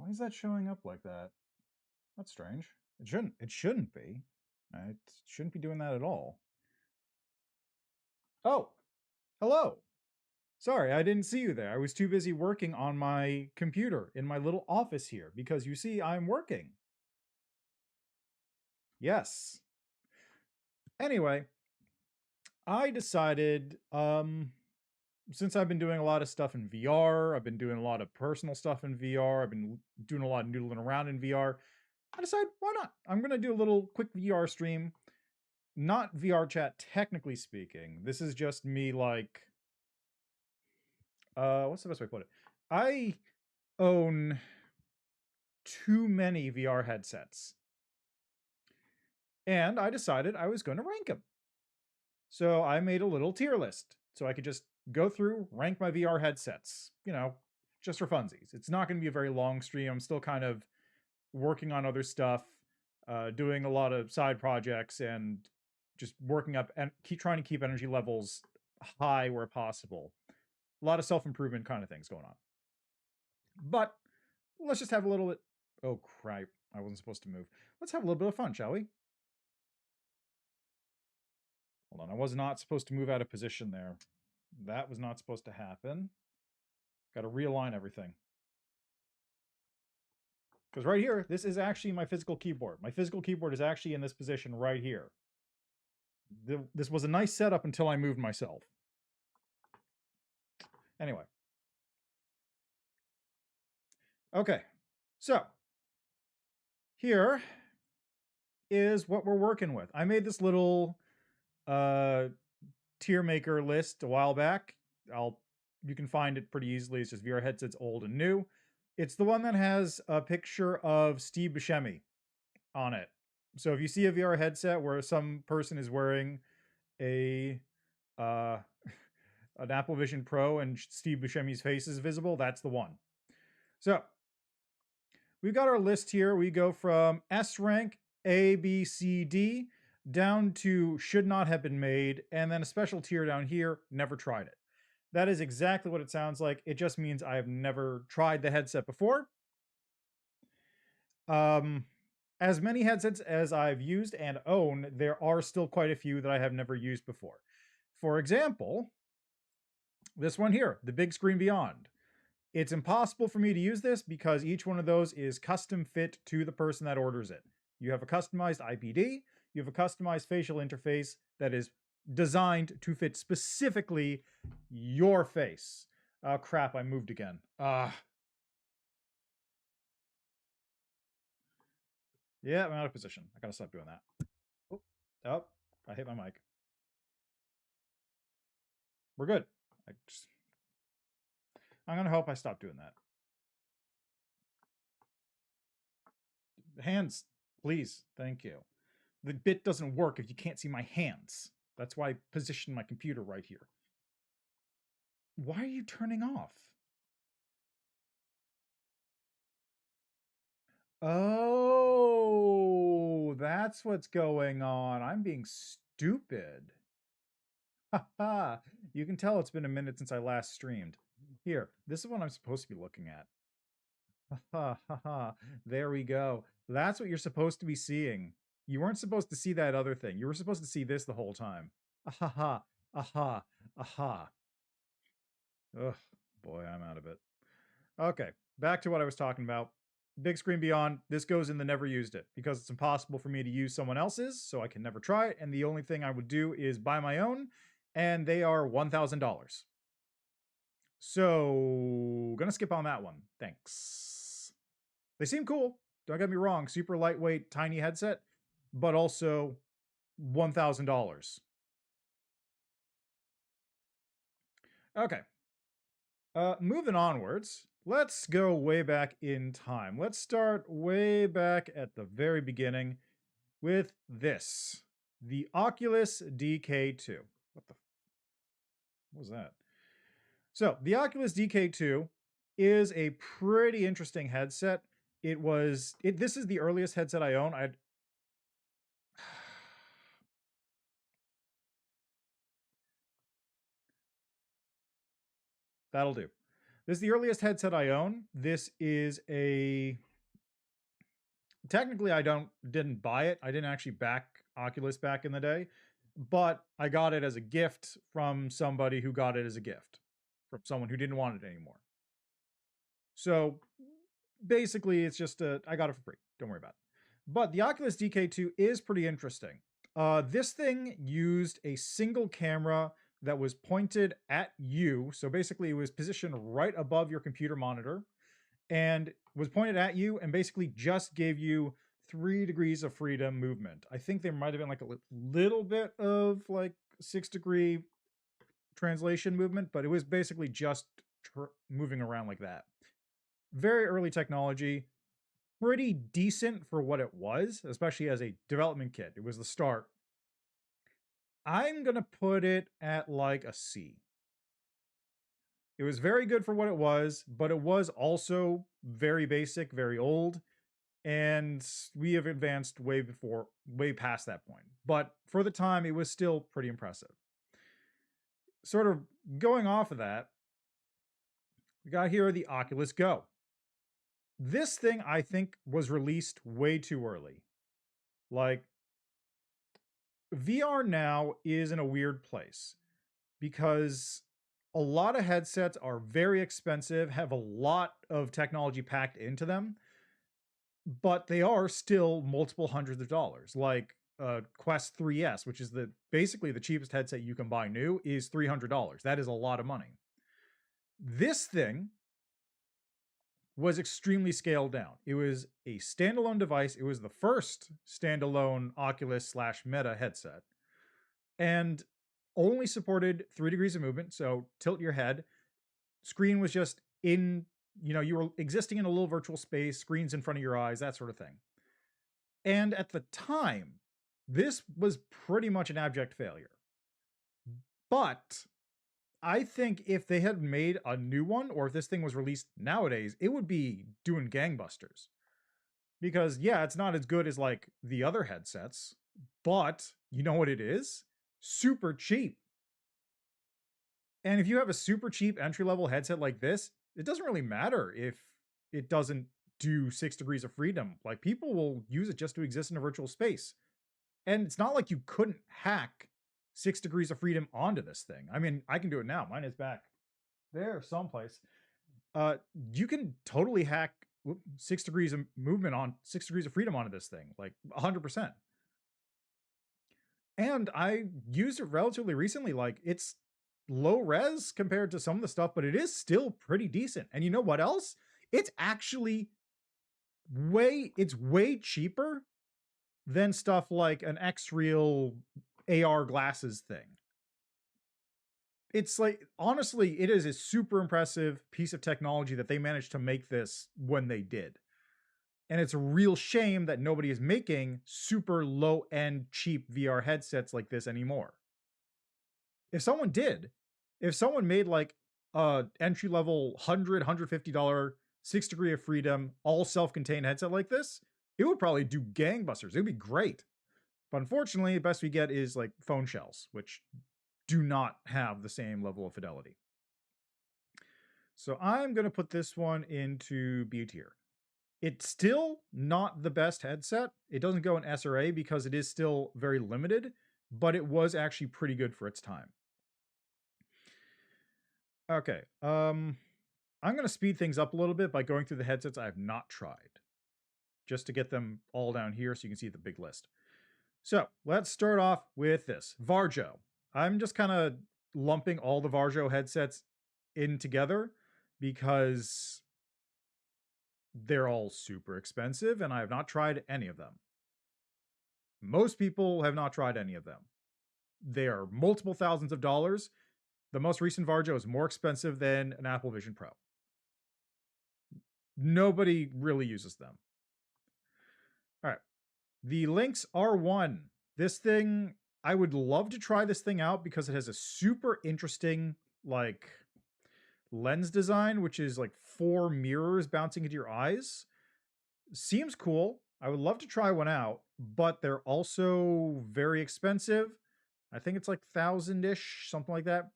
Why is that showing up like that? That's strange. It shouldn't be. It shouldn't be doing that at all. Oh, hello. Sorry, I didn't see you there. I was too busy working on my computer in my little office here because you see, I'm working. Yes. Anyway, I decided, since I've been doing a lot of stuff in VR, I've been doing a lot of personal stuff in VR, I've been doing a lot of noodling around in VR. I decided, why not? I'm going to do a little quick VR stream. Not VRChat, technically speaking. This is just me, like, what's the best way to put it? I own too many VR headsets. And I decided I was going to rank them. So I made a little tier list so I could just go through, rank my VR headsets, just for funsies. It's not going to be a very long stream. I'm still kind of working on other stuff, doing a lot of side projects, and just working up and trying to keep energy levels high where possible. A lot of self-improvement kind of things going on. But let's just have a little bit. Oh, crap. I wasn't supposed to move. Let's have a little bit of fun, shall we? Hold on. I was not supposed to move out of position there. That was not supposed to happen. Got to realign everything. Because right here, this is actually my physical keyboard. My physical keyboard is actually in this position right here. This was a nice setup until I moved myself. Anyway. Okay. So, here is what we're working with. I made this little tier maker list a while back. You can find it pretty easily. It's just VR headsets old and new. It's the one that has a picture of Steve Buscemi on it. So if you see a VR headset where some person is wearing a an Apple Vision Pro and Steve Buscemi's face is visible, that's the one. So we've got our list here. We go from S rank, A, B, C, D, down to should not have been made, and then a special tier down here, never tried it. That is exactly what it sounds like. It just means I have never tried the headset before. As many headsets as I've used and own, there are still quite a few that I have never used before. For example, this one here, the Big Screen Beyond. It's impossible for me to use this because each one of those is custom fit to the person that orders it. You have a customized IPD, you have a customized facial interface that is designed to fit specifically your face. Oh crap, I moved again. Yeah, I'm out of position. I gotta stop doing that. Oh, I hit my mic. We're good. I'm gonna hope I stop doing that. Hands, please. Thank you. The bit doesn't work if you can't see my hands. That's why I positioned my computer right here. Why are you turning off? Oh, that's what's going on. I'm being stupid. Haha. You can tell it's been a minute since I last streamed. Here, this is what I'm supposed to be looking at. Ha ha ha. There we go. That's what you're supposed to be seeing. You weren't supposed to see that other thing. You were supposed to see this the whole time. Aha, aha, aha. Ugh, boy, I'm out of it. Okay, back to what I was talking about. Big Screen Beyond, this goes in the never used it because it's impossible for me to use someone else's, so I can never try it. And the only thing I would do is buy my own, and they are $1,000. So, gonna skip on that one. Thanks. They seem cool. Don't get me wrong, super lightweight, tiny headset, but also $1,000. Okay. Moving onwards, let's go way back in time. Let's start way back at the very beginning with this. The Oculus DK2. What was that? So, the Oculus DK2 is a pretty interesting headset. This is the earliest headset I own. That'll do. This is the earliest headset I own. This is a technically I didn't buy it. I didn't actually back Oculus back in the day, but I got it as a gift from somebody who got it as a gift from someone who didn't want it anymore. So basically it's just I got it for free. Don't worry about it. But the Oculus DK2 is pretty interesting. This thing used a single camera that was pointed at you. So basically it was positioned right above your computer monitor and was pointed at you and basically just gave you 3 degrees of freedom movement. I think there might have been like a little bit of like 6-degree translation movement, but it was basically just moving around like that. Very early technology, pretty decent for what it was, especially as a development kit. It was the start. I'm going to put it at like a C. It was very good for what it was, but it was also very basic, very old, and we have advanced way past that point. But for the time, it was still pretty impressive. Sort of going off of that, we got here the Oculus Go. This thing, I think, was released way too early. Like, VR now is in a weird place because a lot of headsets are very expensive, have a lot of technology packed into them, but they are still multiple hundreds of dollars. Like Quest 3S, which is basically the cheapest headset you can buy new, is $300. That is a lot of money. This thing was extremely scaled down. It was a standalone device. It was the first standalone Oculus / Meta headset and only supported 3 degrees of movement. So tilt your head. Screen was just in, you were existing in a little virtual space, screens in front of your eyes, that sort of thing. And at the time, this was pretty much an abject failure. But I think if they had made a new one, or if this thing was released nowadays, it would be doing gangbusters. Because yeah, it's not as good as like the other headsets, but you know what it is? Super cheap. And if you have a super cheap entry-level headset like this, it doesn't really matter if it doesn't do 6 degrees of freedom. Like, people will use it just to exist in a virtual space. And it's not like you couldn't hack 6 degrees of freedom onto this thing. I mean, I can do it now. Mine is back there someplace. You can totally hack 6 degrees of movement on 6 degrees of freedom onto this thing, like 100%. And I used it relatively recently. Like, it's low res compared to some of the stuff, but it is still pretty decent. And you know what else? It's actually way cheaper than stuff like an X-Real AR glasses thing. It's like, honestly, it is a super impressive piece of technology that they managed to make this when they did. And it's a real shame that nobody is making super low-end, cheap VR headsets like this anymore. If someone did, if someone made like a entry-level $150 6 degree of freedom, all self-contained headset like this, it would probably do gangbusters. It would be great. But unfortunately, the best we get is like phone shells, which do not have the same level of fidelity. So I'm going to put this one into B tier. It's still not the best headset. It doesn't go in S or A because it is still very limited, but it was actually pretty good for its time. Okay, I'm going to speed things up a little bit by going through the headsets I have not tried, just to get them all down here so you can see the big list. So let's start off with this, Varjo. I'm just kind of lumping all the Varjo headsets in together because they're all super expensive and I have not tried any of them. Most people have not tried any of them. They are multiple thousands of dollars. The most recent Varjo is more expensive than an Apple Vision Pro. Nobody really uses them. All right. The Lynx R1. This thing, I would love to try this thing out because it has a super interesting, like, lens design, which is like 4 mirrors bouncing into your eyes. Seems cool. I would love to try one out, but they're also very expensive. I think it's like 1,000-ish, something like that.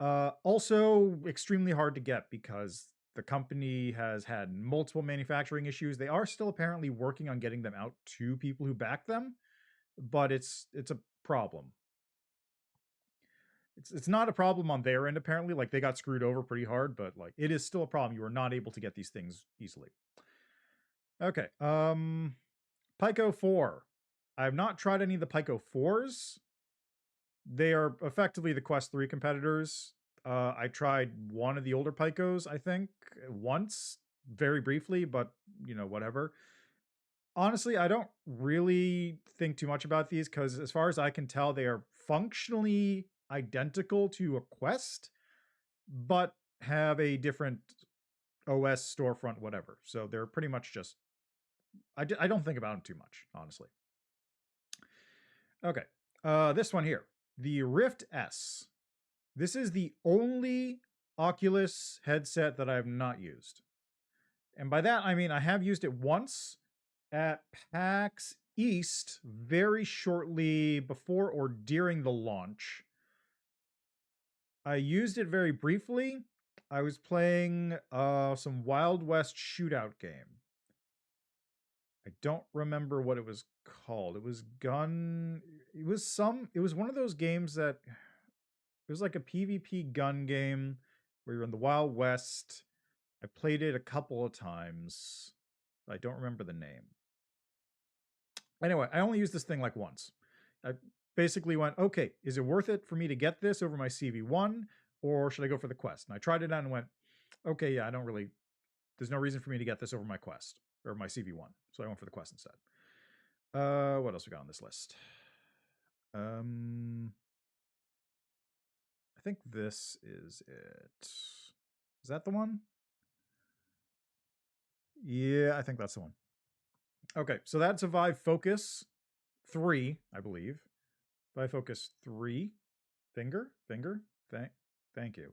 Also extremely hard to get because the company has had multiple manufacturing issues. They are still apparently working on getting them out to people who back them, but it's a problem. It's not a problem on their end apparently. Like they got screwed over pretty hard, but like it is still a problem. You are not able to get these things easily. Okay. Pico 4. I have not tried any of the Pico 4s. They are effectively the Quest 3 competitors. I tried one of the older Picos, I think, once, very briefly, but you know, whatever. Honestly, I don't really think too much about these because, as far as I can tell, they are functionally identical to a Quest, but have a different OS storefront, whatever. So they're pretty much just. I don't think about them too much, honestly. Okay, this one here, the Rift S. This is the only Oculus headset that I have not used. And by that, I mean I have used it once at PAX East very shortly before or during the launch. I used it very briefly. I was playing some Wild West shootout game. I don't remember what it was called. It was gun. It was one of those games that it was like a PvP gun game where you're in the Wild West. I played it a couple of times. I don't remember the name. Anyway, I only used this thing like once. I basically went, okay, is it worth it for me to get this over my CV1 or should I go for the Quest? And I tried it out and went, okay, yeah, there's no reason for me to get this over my Quest or my CV1. So I went for the Quest instead. What else we got on this list? I think this is it. Is that the one? Yeah, I think that's the one. Okay, so that's a Vive Focus 3, I believe. Vive Focus 3. Finger? Thank you.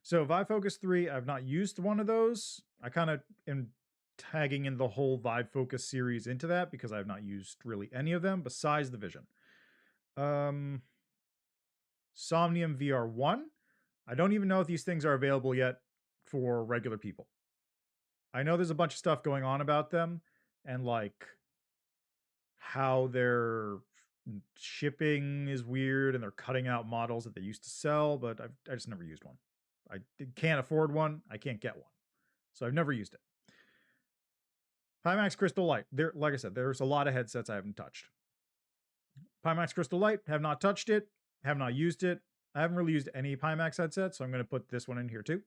So Vive Focus 3, I've not used one of those. I kind of am tagging in the whole Vive Focus series into that because I have not used really any of them besides the Vision. Somnium VR1. I don't even know if these things are available yet for regular people. I know there's a bunch of stuff going on about them and like how their shipping is weird and they're cutting out models that they used to sell, but I just never used one. I can't afford one. I can't get one. So I've never used it. Pimax Crystal Light. Like I said, there's a lot of headsets I haven't touched. Pimax Crystal Light, have not touched it, have not used it. I haven't really used any Pimax headsets, so I'm going to put this one in here too.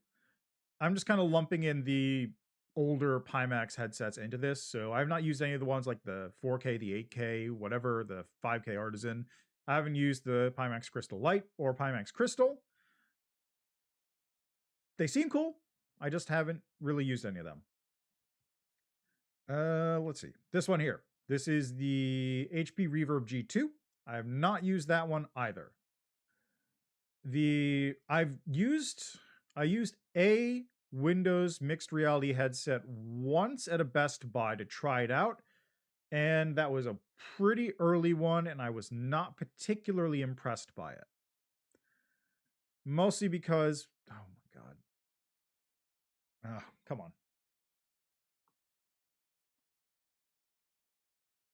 I'm just kind of lumping in the older Pimax headsets into this. So I've not used any of the ones like the 4K, the 8K, whatever, the 5K Artisan. I haven't used the Pimax Crystal Light or Pimax Crystal. They seem cool. I just haven't really used any of them. Let's see. This one here. This is the HP Reverb G2. I have not used that one either. I used a Windows mixed reality headset once at a Best Buy to try it out, and that was a pretty early one, and I was not particularly impressed by it. Mostly because, oh my god. Come on.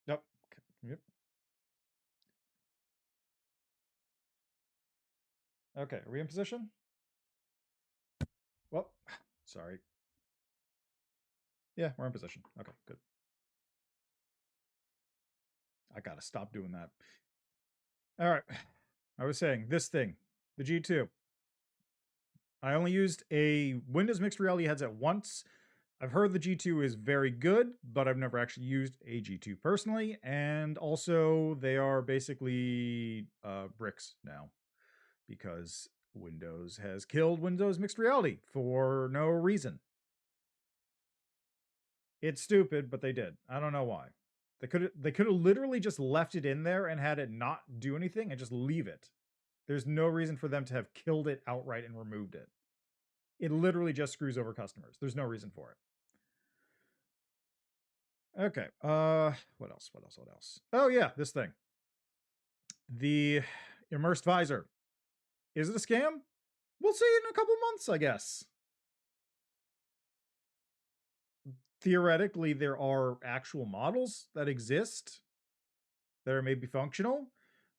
Nope. Yep. Okay, are we in position? Well, sorry. Yeah, we're in position. Okay, good. I gotta stop doing that. All right. I was saying this thing, the G2. I only used a Windows mixed reality headset once. I've heard the G2 is very good, but I've never actually used a G2 personally. And also, they are basically bricks now because Windows has killed Windows mixed reality for no reason. It's stupid, but they did. I don't know why. They could have literally just left it in there and had it not do anything and just leave it. There's no reason for them to have killed it outright and removed it. It literally just screws over customers. There's no reason for it. Okay. What else? Oh yeah, this thing. The immersed visor. Is it a scam? We'll see in a couple months, I guess. Theoretically, there are actual models that exist that are maybe functional,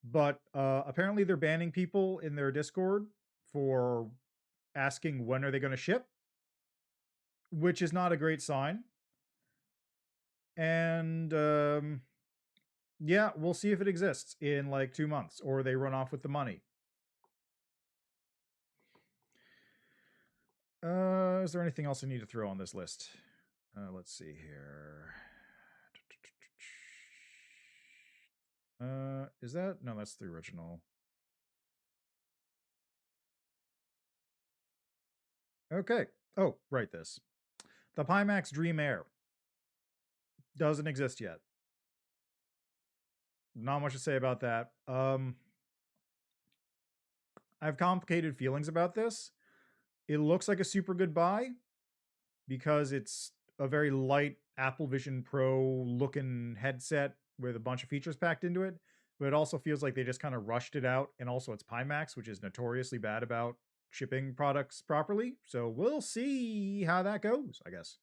but apparently they're banning people in their Discord for asking when are they going to ship, which is not a great sign. And yeah, we'll see if it exists in like 2 months or they run off with the money. Is there anything else I need to throw on this list? Let's see here. Is that? No, that's the original. Okay. Oh, right, this. The Pimax Dream Air doesn't exist yet. Not much to say about that. I have complicated feelings about this. It looks like a super good buy because it's a very light Apple Vision Pro looking headset with a bunch of features packed into it. But it also feels like they just kind of rushed it out. And also it's Pimax, which is notoriously bad about shipping products properly. So we'll see how that goes, I guess.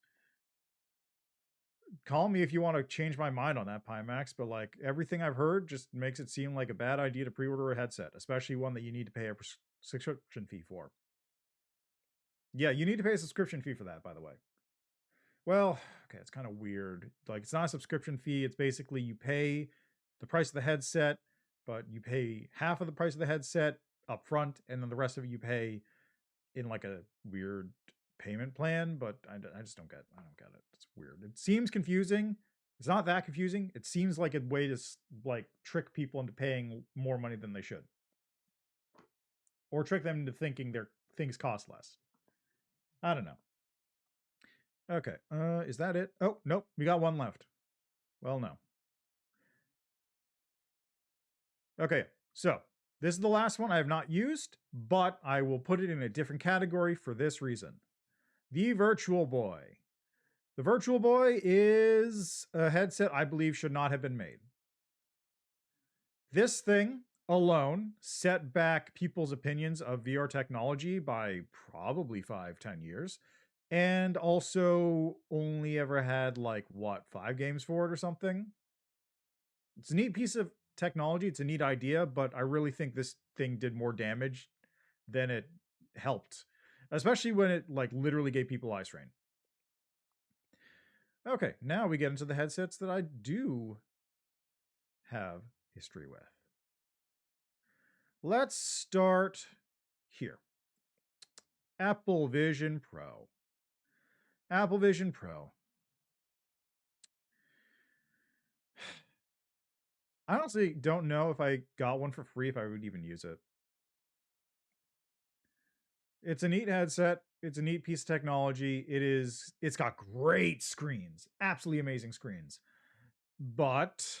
Call me if you want to change my mind on that Pimax, but like everything I've heard just makes it seem like a bad idea to pre-order a headset, especially one that you need to pay a subscription fee for. Yeah, you need to pay a subscription fee for that, by the way. Well, okay, it's kind of weird. Like, it's not a subscription fee. It's basically you pay the price of the headset, but you pay half of the price of the headset up front, and then the rest of it you pay in like a weird payment plan. But I just don't get. I don't get it. It's weird. It seems confusing. It's not that confusing. It seems like a way to like trick people into paying more money than they should, or trick them into thinking their things cost less. I don't know. Okay. Is that it? Oh, nope. We got one left. Well, no. Okay. So this is the last one I have not used, but I will put it in a different category for this reason. The Virtual Boy. The Virtual Boy is a headset I believe should not have been made. This thing alone set back people's opinions of VR technology by probably 5-10 years. And also only ever had like what, 5 games for it or something. It's a neat piece of technology. It's a neat idea, but I really think this thing did more damage than it helped, especially when it like literally gave people eye strain. Okay, now we get into the headsets that I do have history with. Let's start here. Apple Vision Pro. Apple Vision Pro. I honestly don't know if I got one for free if I would even use it. It's a neat headset. It's a neat piece of technology. It's got great screens, absolutely amazing screens. But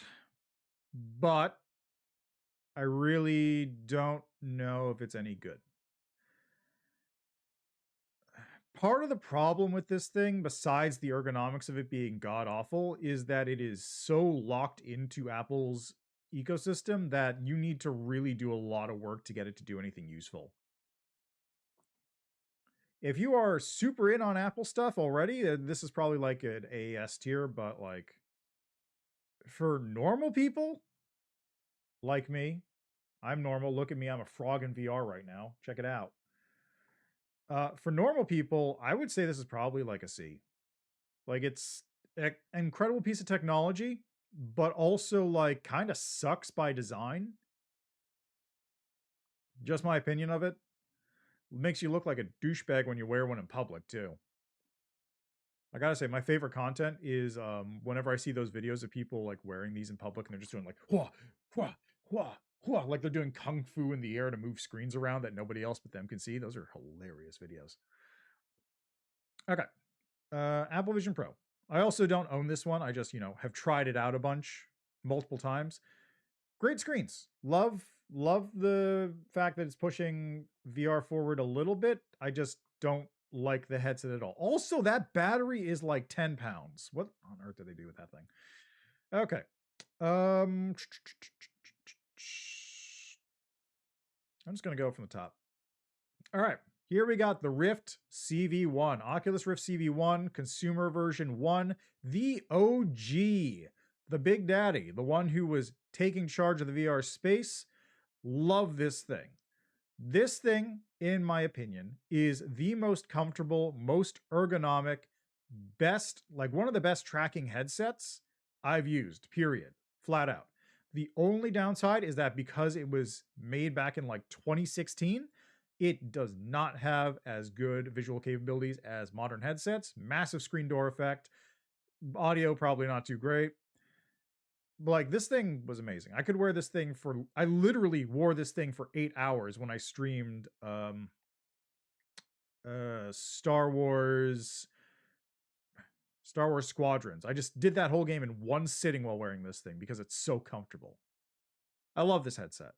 I really don't know if it's any good. Part of the problem with this thing, besides the ergonomics of it being god awful, is that it is so locked into Apple's ecosystem that you need to really do a lot of work to get it to do anything useful. If you are super in on Apple stuff already, this is probably like an AES tier, but like for normal people like me, I'm normal. Look at me. I'm a frog in VR right now. Check it out. For normal people, I would say this is probably like a C. Like it's an incredible piece of technology, but also like kind of sucks by design. Just my opinion of it. Makes you look like a douchebag when you wear one in public too. I gotta say, my favorite content is whenever I see those videos of people like wearing these in public and they're just doing like hua, hua, hua, hua, like they're doing kung fu in the air to move screens around that nobody else but them can see. Those are hilarious videos. Okay. Apple Vision Pro. I also don't own this one. I just, have tried it out a bunch, multiple times. Great screens. Love the fact that it's pushing VR forward a little bit. I just don't like the headset at all. Also, that battery is like 10 pounds. What on earth do they do with that thing? Okay. I'm just going to go from the top. All right. Here we got the Rift CV1, Oculus Rift CV1, consumer version 1, the OG, the Big Daddy, the one who was taking charge of the VR space. Love this thing. This thing, in my opinion, is the most comfortable, most ergonomic, best, like one of the best tracking headsets I've used, period. Flat out. The only downside is that because it was made back in like 2016, it does not have as good visual capabilities as modern headsets. Massive screen door effect. Audio probably not too great. But like this thing was amazing. I could wear this thing for I literally wore this thing for 8 hours when I streamed Star Wars Squadrons. I just did that whole game in one sitting while wearing this thing because it's so comfortable. I love this headset.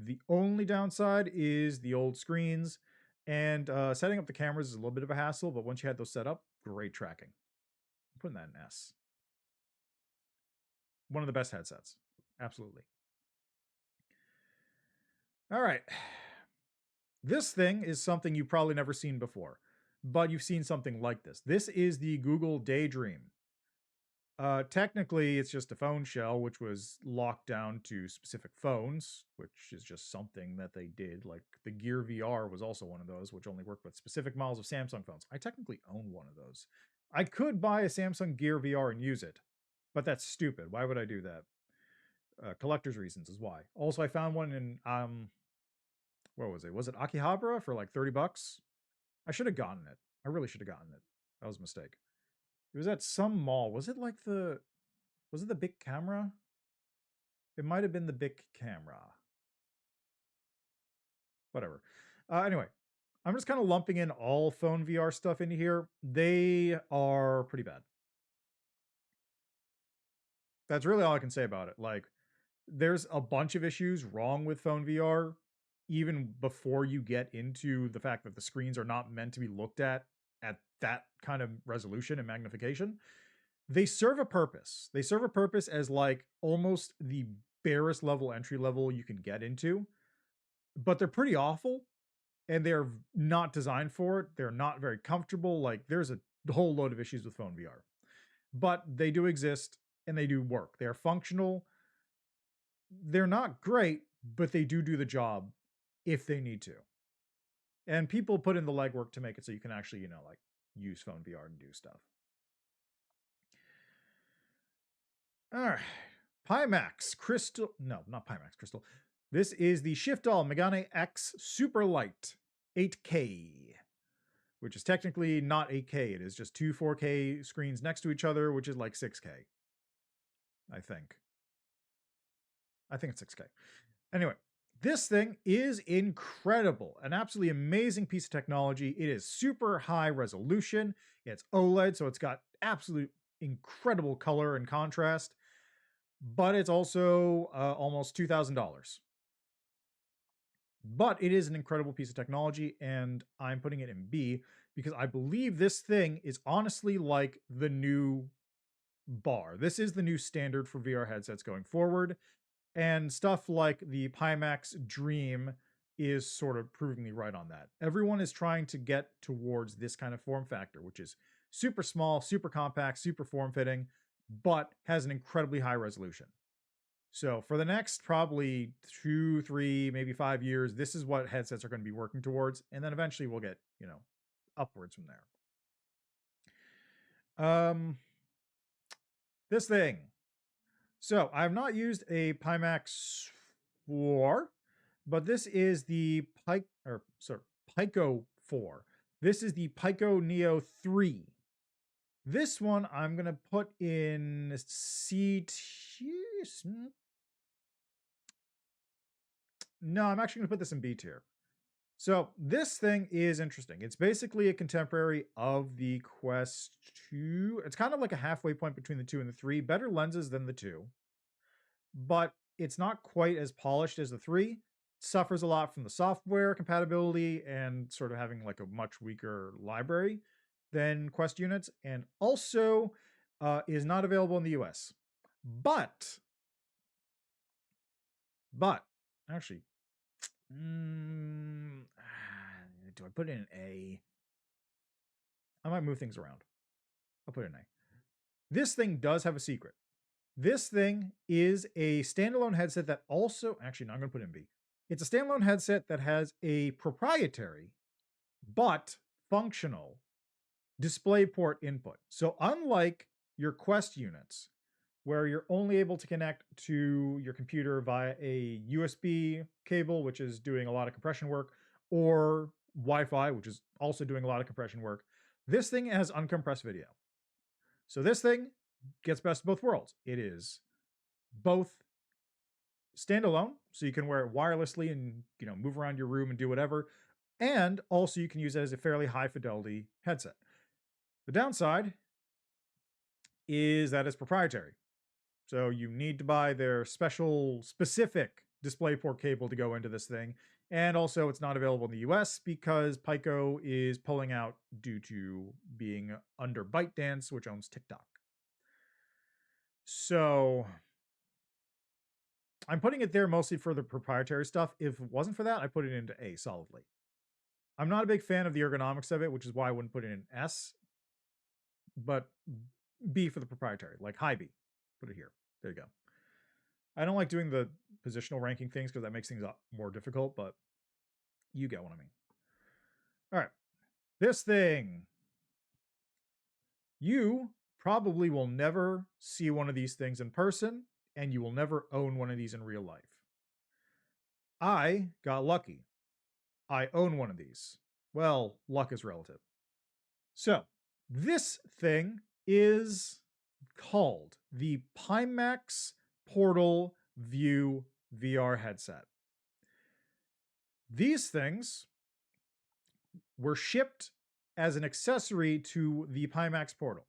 The only downside is the old screens, and setting up the cameras is a little bit of a hassle, but once you had those set up, great tracking. I'm putting that in S. One of the best headsets. Absolutely. All right. This thing is something you've probably never seen before, but you've seen something like this. This is the Google Daydream. Technically, it's just a phone shell, which was locked down to specific phones, which is just something that they did. Like the Gear VR was also one of those, which only worked with specific models of Samsung phones. I technically own one of those. I could buy a Samsung Gear VR and use it, but that's stupid. Why would I do that? Collector's reasons is why. Also, I found one in what was it? Was it Akihabara for like 30 bucks? I should have gotten it. I really should have gotten it. That was a mistake. It was at some mall. Was it the Big Camera? It might have been the Big Camera. Whatever. Anyway, I'm just kind of lumping in all phone VR stuff into here. They are pretty bad. That's really all I can say about it. Like, there's a bunch of issues wrong with phone VR, even before you get into the fact that the screens are not meant to be looked at that kind of resolution and magnification. They serve a purpose. They serve a purpose as like almost the barest level entry level you can get into, but they're pretty awful and they're not designed for it. They're not very comfortable. Like there's a whole load of issues with phone VR, but they do exist and they do work. They're functional. They're not great, but they do the job if they need to. And people put in the legwork to make it so you can actually, like use phone VR and do stuff. All right. Pimax Crystal. No, not Pimax Crystal. This is the Shiftall Megane X Superlight 8K, which is technically not 8K. It is just two 4K screens next to each other, which is like 6K. I think it's 6K. Anyway, this thing is incredible. An absolutely amazing piece of technology. It is super high resolution. It's OLED, so it's got absolute incredible color and contrast, but it's also almost $2,000. But it is an incredible piece of technology, and I'm putting it in B because I believe this thing is honestly like the new bar. This is the new standard for VR headsets going forward, and stuff like the Pimax Dream is sort of proving me right on that. Everyone is trying to get towards this kind of form factor, which is super small, super compact, super form-fitting, but has an incredibly high resolution. So for the next probably 2, 3, maybe 5 years, this is what headsets are going to be working towards. And then eventually we'll get, upwards from there. This thing. So I've not used a Pimax 4, but this is the Pico 4. This is the Pico Neo 3. This one I'm going to put in C. No, I'm actually going to put this in B tier. So this thing is interesting. It's basically a contemporary of the Quest 2. It's kind of like a halfway point between the 2 and the 3. Better lenses than the 2. But it's not quite as polished as the 3. It suffers a lot from the software compatibility and sort of having like a much weaker library than Quest units. And also is not available in the US. But actually, do I put in an A? I might move things around. I'll put in an A. This thing does have a secret. This thing is a standalone headset that also, actually, no, I'm going to put in B. It's a standalone headset that has a proprietary but functional DisplayPort input. So unlike your Quest units, where you're only able to connect to your computer via a USB cable, which is doing a lot of compression work, or Wi-Fi, which is also doing a lot of compression work, this thing has uncompressed video. So this thing gets best of both worlds. It is both standalone, so you can wear it wirelessly and move around your room and do whatever, and also you can use it as a fairly high fidelity headset. The downside is that it's proprietary. So you need to buy their specific DisplayPort cable to go into this thing. And also it's not available in the US because Pico is pulling out due to being under ByteDance, which owns TikTok. So I'm putting it there mostly for the proprietary stuff. If it wasn't for that, I put it into A solidly. I'm not a big fan of the ergonomics of it, which is why I wouldn't put it in S, but B for the proprietary, like high B. Put it here. There you go. I don't like doing the positional ranking things because that makes things more difficult, but you get what I mean. All right. This thing. You probably will never see one of these things in person, and you will never own one of these in real life. I got lucky. I own one of these. Well, luck is relative. So, this thing is called the Pimax Portal View VR headset. These things were shipped as an accessory to the Pimax Portal.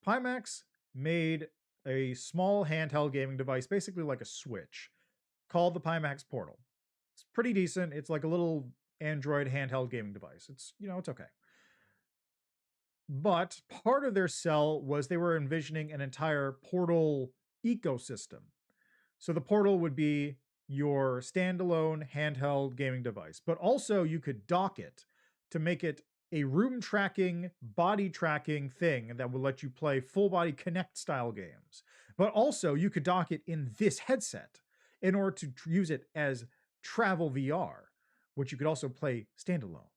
Pimax made a small handheld gaming device, basically like a Switch, called the Pimax Portal. It's pretty decent. It's like a little Android handheld gaming device. It's, it's okay. But part of their sell was they were envisioning an entire Portal ecosystem. So the Portal would be your standalone handheld gaming device, but also you could dock it to make it a room tracking, body tracking thing that would let you play full body Kinect style games. But also you could dock it in this headset in order to use it as travel VR, which you could also play standalone.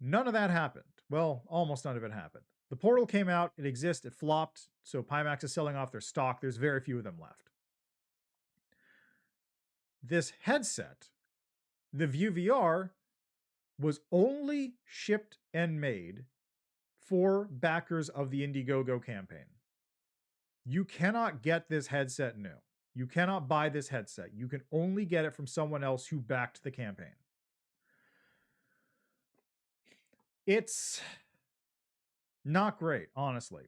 None of that happened. Well, almost none of it happened. The Portal came out, it exists, it flopped, so Pimax is selling off their stock. There's very few of them left. This headset, the View VR, was only shipped and made for backers of the Indiegogo campaign. You cannot get this headset new. You cannot buy this headset. You can only get it from someone else who backed the campaign. It's not great, honestly.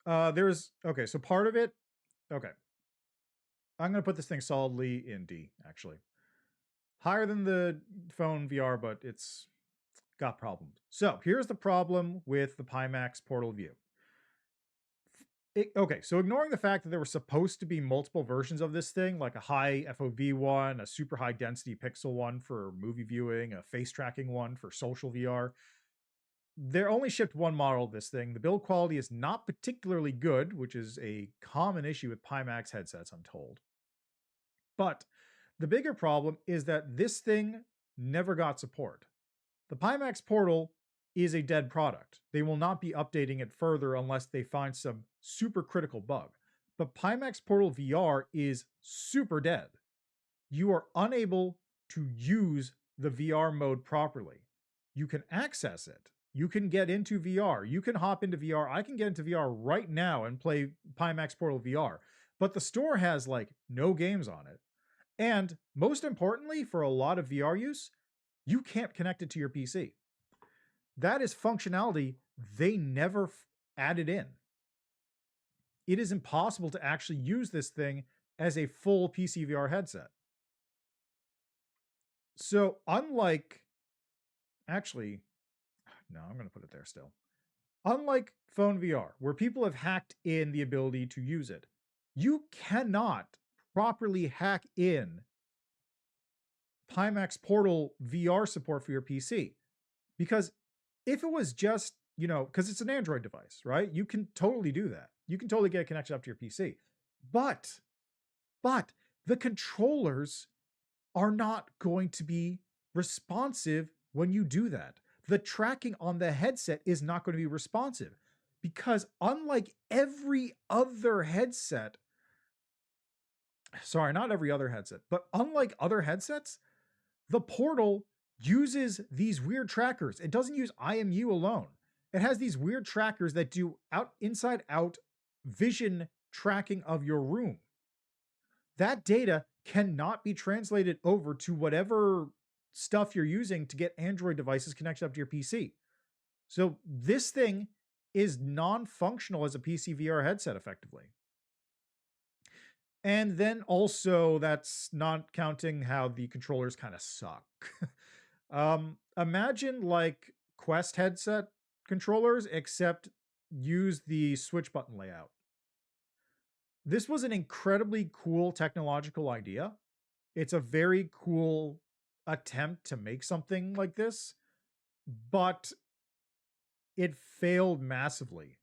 Okay, so part of it, okay. I'm going to put this thing solidly in D, actually. Higher than the phone VR, but it's got problems. So here's the problem with the Pimax Portal View. Okay, so ignoring the fact that there were supposed to be multiple versions of this thing, like a high FOV one, a super high density pixel one for movie viewing, a face tracking one for social VR, they're only shipped one model of this thing. The build quality is not particularly good, which is a common issue with Pimax headsets, I'm told. But the bigger problem is that this thing never got support. The Pimax Portal is a dead product. They will not be updating it further unless they find some super critical bug. But Pimax Portal VR is super dead. You are unable to use the VR mode properly. You can access it. You can get into VR. You can hop into VR. I can get into VR right now and play Pimax Portal VR. But the store has like no games on it. And most importantly, for a lot of VR use, you can't connect it to your PC. That is functionality they never added in. It is impossible to actually use this thing as a full PC VR headset. So unlike, actually, no, I'm going to put it there still. Unlike phone VR, where people have hacked in the ability to use it, you cannot properly hack in Pimax Portal VR support for your PC. Because if it was just, because it's an Android device, right? You can totally do that. You can totally get it connected up to your PC. But the controllers are not going to be responsive when you do that. The tracking on the headset is not going to be responsive because unlike every other headset, sorry, not every other headset, but unlike other headsets, the Portal uses these weird trackers. It doesn't use IMU alone. It has these weird trackers that do inside out vision tracking of your room. That data cannot be translated over to whatever stuff you're using to get Android devices connected up to your PC. So this thing is non-functional as a PC VR headset effectively. And then also that's not counting how the controllers kind of suck. Imagine like Quest headset controllers, except use the switch button layout. This was an incredibly cool technological idea. It's a very cool attempt to make something like this, but it failed massively.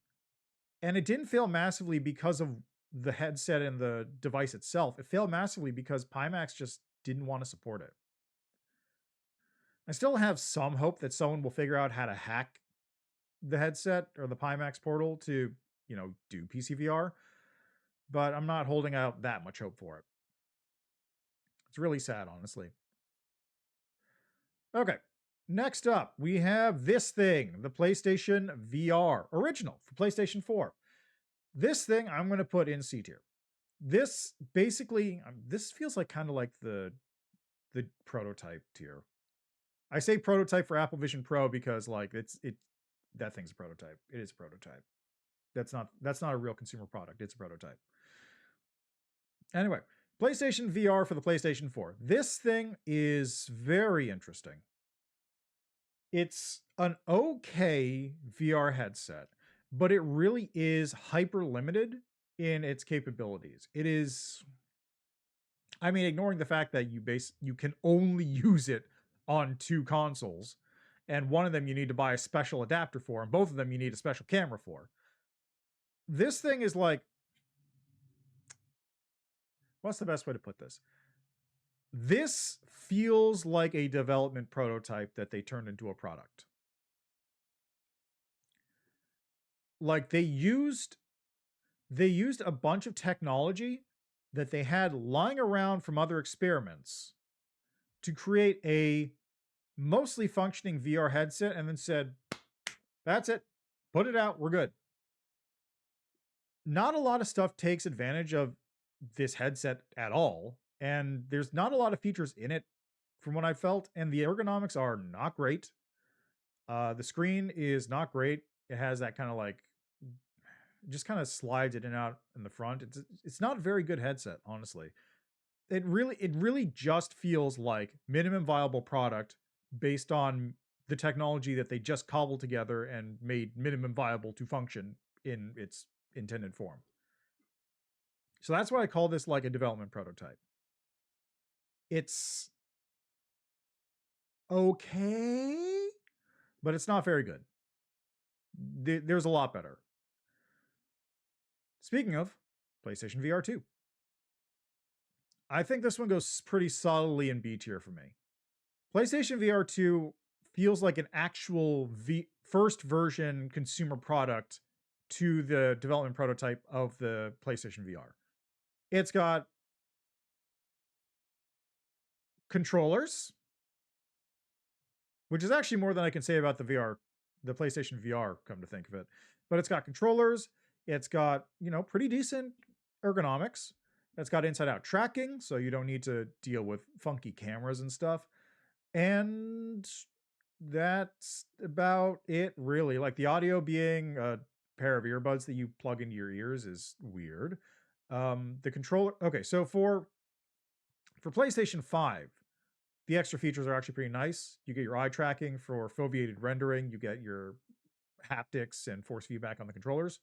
And it didn't fail massively because of the headset and the device itself. It failed massively because Pimax just didn't want to support it. I still have some hope that someone will figure out how to hack the headset or the Pimax portal to, do PC VR, but I'm not holding out that much hope for it. It's really sad, honestly. Okay, next up, we have this thing, the PlayStation VR original for PlayStation 4. This thing I'm going to put in C tier. This basically, this feels like kind of like the prototype tier. I say prototype for Apple Vision Pro because like that thing's a prototype. It is a prototype. That's not a real consumer product. It's a prototype. Anyway, PlayStation VR for the PlayStation 4. This thing is very interesting. It's an okay VR headset, but it really is hyper limited in its capabilities. It is, ignoring the fact that you can only use it on 2 consoles, and one of them you need to buy a special adapter for, and both of them you need a special camera for. This thing is like, what's the best way to put this? This feels like a development prototype that they turned into a product. Like they used a bunch of technology that they had lying around from other experiments to create a mostly functioning VR headset and then said, that's it, put it out, we're good. Not a lot of stuff takes advantage of this headset at all, and there's not a lot of features in it from what I felt, and the ergonomics are not great. The screen is not great. It has that kind of like, just kind of slides in and out in the front. It's not a very good headset, honestly. It really just feels like minimum viable product based on the technology that they just cobbled together and made minimum viable to function in its intended form. So that's why I call this like a development prototype. It's okay, but it's not very good. There's a lot better. Speaking of PlayStation VR 2, I think this one goes pretty solidly in B tier for me. PlayStation VR 2 feels like an actual first version consumer product to the development prototype of the PlayStation VR. It's got controllers, which is actually more than I can say about the PlayStation VR, come to think of it. But it's got controllers, it's got, pretty decent ergonomics. It's got inside out tracking, so you don't need to deal with funky cameras and stuff. And that's about it, really. Like the audio being a pair of earbuds that you plug into your ears is weird. The controller, okay, so for PlayStation 5, the extra features are actually pretty nice. You get your eye tracking for foveated rendering, you get your haptics and force feedback on the controllers.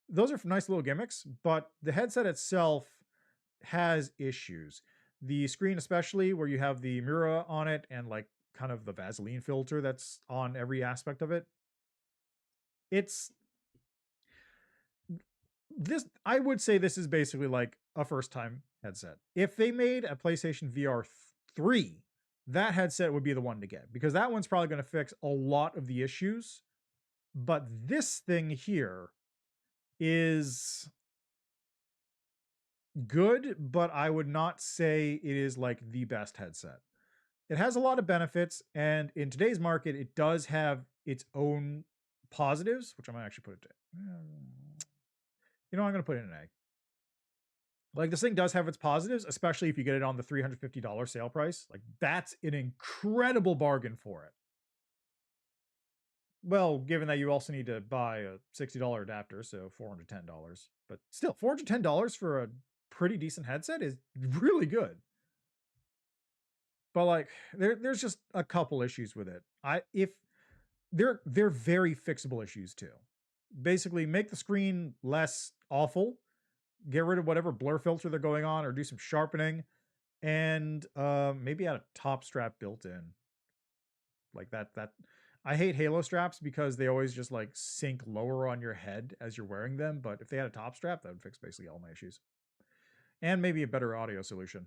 Those are nice little gimmicks, but the headset itself has issues. The screen, especially where you have the mirror on it and like kind of the Vaseline filter that's on every aspect of it. It's this, I would say this is basically like a first time headset. If they made a PlayStation VR 3, that headset would be the one to get because that one's probably going to fix a lot of the issues. But this thing here is good, but I would not say it is like the best headset. It has a lot of benefits, and in today's market, it does have its own positives, which I might actually put it to. You know, I'm going to put it in an A. Like, this thing does have its positives, especially if you get it on the $350 sale price. Like, that's an incredible bargain for it. Well, given that you also need to buy a $60 adapter, so $410. But still, $410 for a pretty decent headset is really good. But like, there's just a couple issues with it. If they're very fixable issues too. Basically, make the screen less awful, get rid of whatever blur filter they're going on, or do some sharpening, and maybe add a top strap built in. Like that I hate Halo straps because they always just like sink lower on your head as you're wearing them. But if they had a top strap, that would fix basically all my issues. And maybe a better audio solution.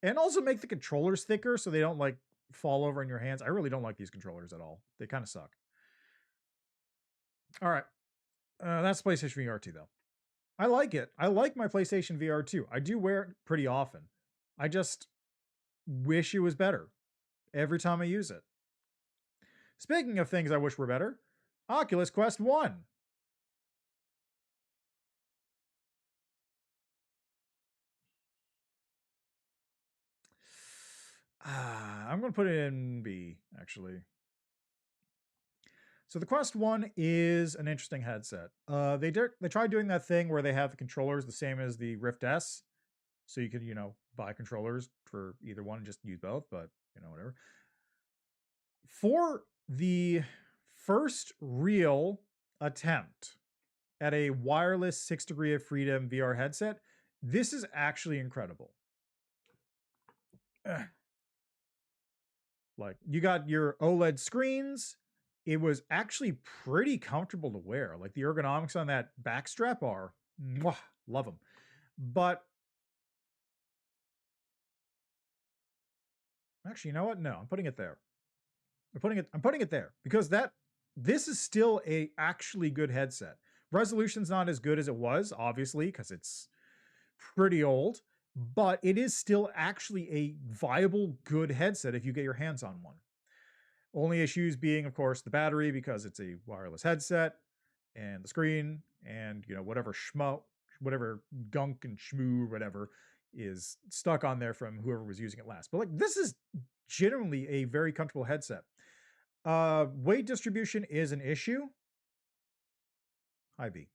And also make the controllers thicker so they don't like fall over in your hands. I really don't like these controllers at all. They kind of suck. All right. That's PlayStation VR 2 though. I like it. I like my PlayStation VR 2. I do wear it pretty often. I just wish it was better every time I use it. Speaking of things I wish were better, Oculus Quest 1. I'm going to put it in B, actually. So the Quest 1 is an interesting headset. They tried doing that thing where they have the controllers the same as the Rift S. So you could, buy controllers for either one and just use both, but, whatever. For the first real attempt at a wireless 6 degree of freedom VR headset, this is actually incredible. Like, you got your OLED screens. It was actually pretty comfortable to wear. Like, the ergonomics on that back strap are, love them. But actually, you know what? No, I'm putting it there. I'm putting it there because this is still a actually good headset. Resolution's not as good as it was, obviously, because it's pretty old, but it is still actually a viable, good headset if you get your hands on one. Only issues being, of course, the battery because it's a wireless headset, and the screen, and whatever gunk and shmoo, whatever is stuck on there from whoever was using it last. But like, this is generally a very comfortable headset. Weight distribution is an issue. High B.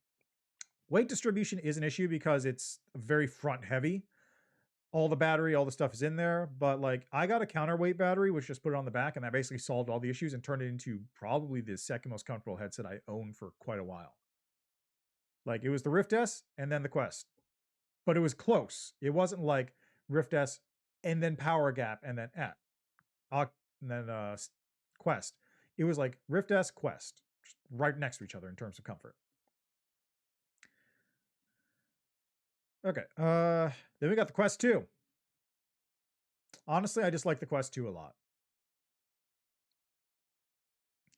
Weight distribution is an issue because it's very front heavy. All the battery, all the stuff is in there, but like, I got a counterweight battery, which just put it on the back, and that basically solved all the issues and turned it into probably the second most comfortable headset I own for quite a while. Like, it was the Rift S and then the Quest, but it was close. It wasn't like Rift S and then Power Gap and then Quest. It was like Rift S, Quest, just right next to each other in terms of comfort. Okay, then we got the Quest 2. Honestly, I just like the Quest 2 a lot.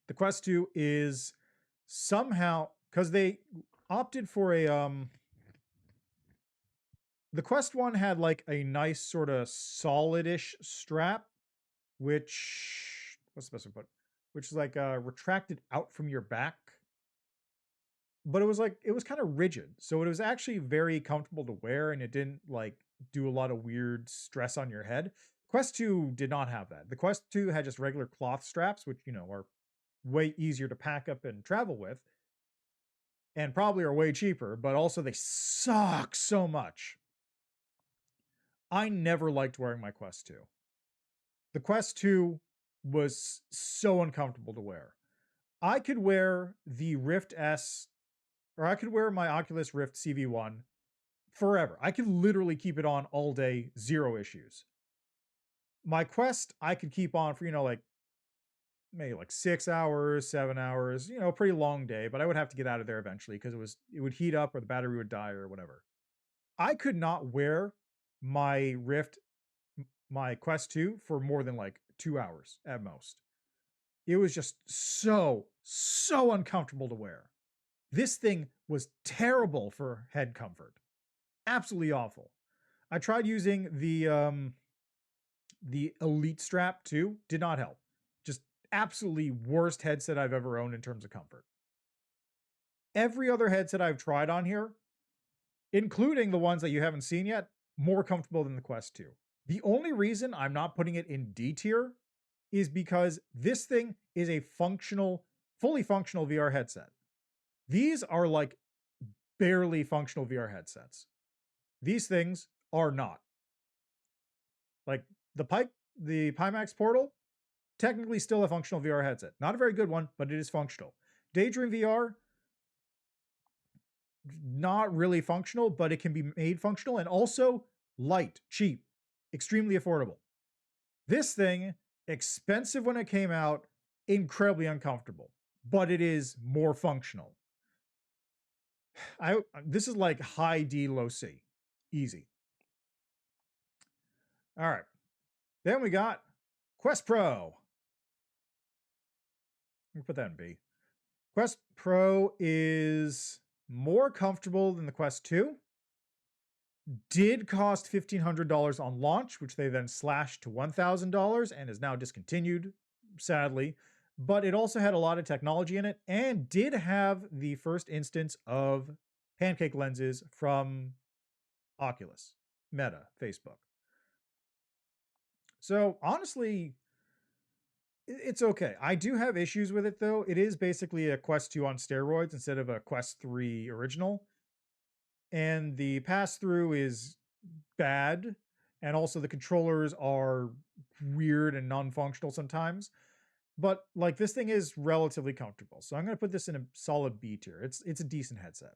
The Quest 2 is somehow, because they opted for a the Quest 1 had like a nice sort of solidish strap, which what's the best way to put it? Which is like retracted out from your back. But it was kind of rigid. So it was actually very comfortable to wear, and it didn't like do a lot of weird stress on your head. Quest 2 did not have that. The Quest 2 had just regular cloth straps, which, are way easier to pack up and travel with, and probably are way cheaper, but also they suck so much. I never liked wearing my Quest 2. The Quest 2 was so uncomfortable to wear. I could wear the Rift S, or I could wear my Oculus Rift CV1 forever. I could literally keep it on all day, zero issues. My Quest, I could keep on for, like maybe like 6 hours, 7 hours, a pretty long day, but I would have to get out of there eventually because it would heat up or the battery would die or whatever. I could not wear my my Quest 2 for more than like 2 hours at most. It was just so uncomfortable to wear. This thing was terrible for head comfort. Absolutely awful. I tried using the Elite strap too. Did not help. Just absolutely worst headset I've ever owned in terms of comfort. Every other headset I've tried on here, including the ones that you haven't seen yet, more comfortable than the Quest 2. The only reason I'm not putting it in D tier is because this thing is a fully functional VR headset. These are like barely functional VR headsets. These things are not. Like the Pimax Portal, technically still a functional VR headset. Not a very good one, but it is functional. Daydream VR, not really functional, but it can be made functional and also light, cheap, extremely affordable. This thing, expensive when it came out, incredibly uncomfortable, but it is more functional. This is like high D, low C. Easy. All right. Then we got Quest Pro. We'll put that in B. Quest Pro is more comfortable than the Quest 2. Did cost $1,500 on launch, which they then slashed to $1,000 and is now discontinued, sadly. But it also had a lot of technology in it and did have the first instance of pancake lenses from Oculus, Meta, Facebook. So honestly, it's okay. I do have issues with it though. It is basically a Quest 2 on steroids instead of a Quest 3 original. And the pass-through is bad. And also the controllers are weird and non-functional sometimes. But like this thing is relatively comfortable. So I'm going to put this in a solid B tier. It's a decent headset.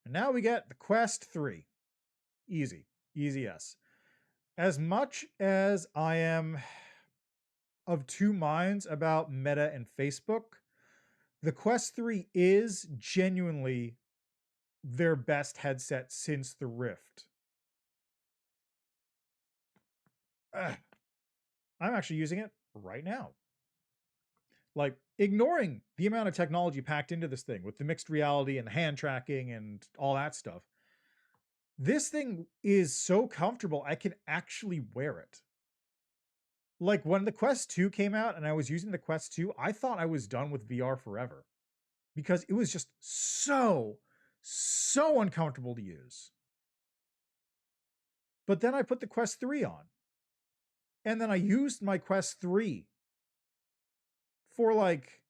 And now we get the Quest 3. Easy. Easy S. As much as I am of two minds about Meta and Facebook, the Quest 3 is genuinely their best headset since the Rift. I'm actually using it right now. Like, ignoring the amount of technology packed into this thing with the mixed reality and the hand tracking and all that stuff, this thing is so comfortable, I can actually wear it. Like, when the Quest 2 came out and I was using the Quest 2, I thought I was done with VR forever because it was just so uncomfortable to use. But then I put the Quest 3 on. And then I used my Quest 3 for like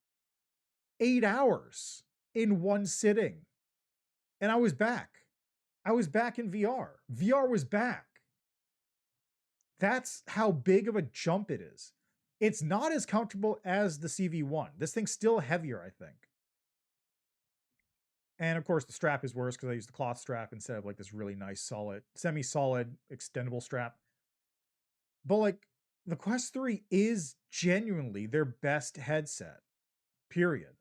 8 hours in one sitting. And I was back. I was back in VR. VR was back. That's how big of a jump it is. It's not as comfortable as the CV1. This thing's still heavier, I think. And of course, the strap is worse because I used the cloth strap instead of like this really nice, solid, semi-solid, extendable strap. But like, the Quest 3 is genuinely their best headset, period.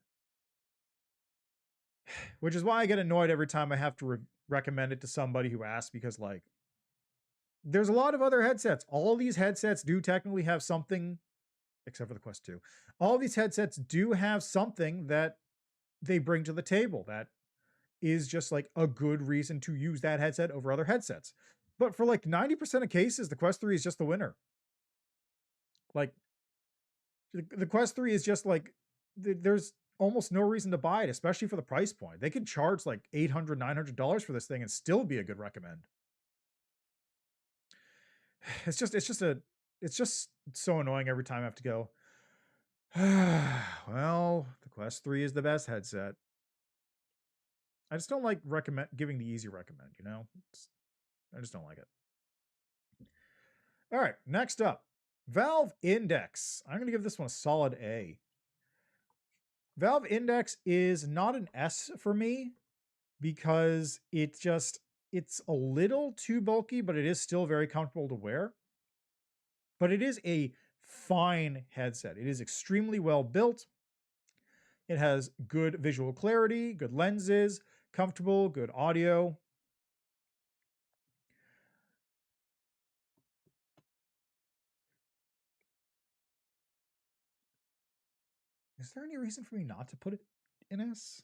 Which is why I get annoyed every time I have to recommend it to somebody who asks, because like, there's a lot of other headsets. All these headsets do technically have something, except for the Quest 2. All these headsets do have something that they bring to the table that is just like a good reason to use that headset over other headsets. But for like 90% of cases, the Quest 3 is just the winner. Like, the Quest 3 is just like, there's almost no reason to buy it, especially for the price point. They could charge like $800, $900 for this thing and still be a good recommend. It's just so annoying every time I have to go, well, the Quest 3 is the best headset. I just don't like giving the easy recommend, I just don't like it. All right, next up, Valve Index. I'm going to give this one a solid A. Valve Index is not an S for me, because it's a little too bulky, but it is still very comfortable to wear. But it is a fine headset. It is extremely well built. It has good visual clarity, good lenses, comfortable, good audio. Is there any reason for me not to put it in S?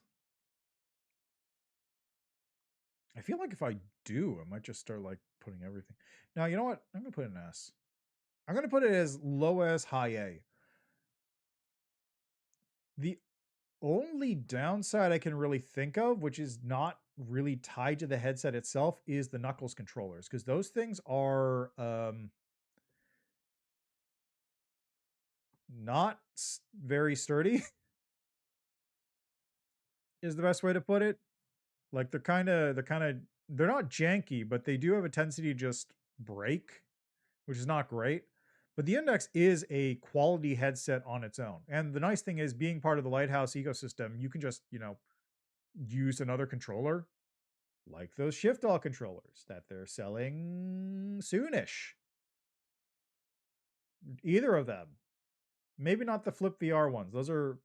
I feel like if I do, I might just start like putting everything. Now, you know what? I'm going to put it in S. I'm going to put it as low S, high A. The only downside I can really think of, which is not really tied to the headset itself, is the knuckles controllers, because those things are not very sturdy is the best way to put it. Like they're not janky, but they do have a tendency to just break, which is not great. But the Index is a quality headset on its own. And the nice thing is, being part of the Lighthouse ecosystem, you can just, use another controller like those Shift All controllers that they're selling soonish. Either of them. Maybe not the Flip VR ones. Those are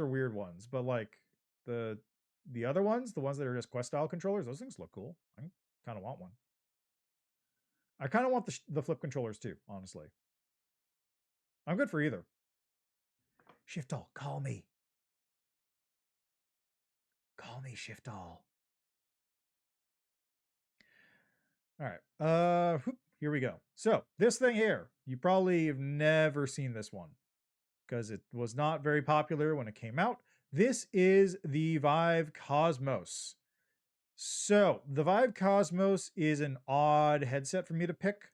weird ones, but like the other ones, the ones that are just Quest style controllers, those things look cool. I kind of want one. I kind of want the Flip controllers too, honestly. I'm good for either. Shift All, call me. Call me, Shift All. All right. Here we go. So this thing here, you probably have never seen this one because it was not very popular when it came out. This is the Vive Cosmos. So the Vive Cosmos is an odd headset for me to pick.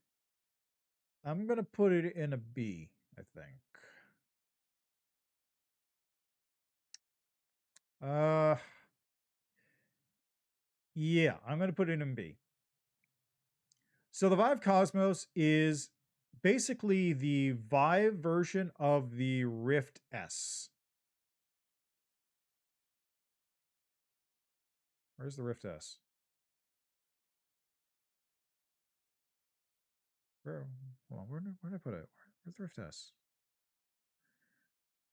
I'm going to put it in a B, I think. Yeah, I'm going to put it in B. So the Vive Cosmos is basically the Vive version of the Rift S. Where's the Rift S? Where did I put it? Where's the Rift S?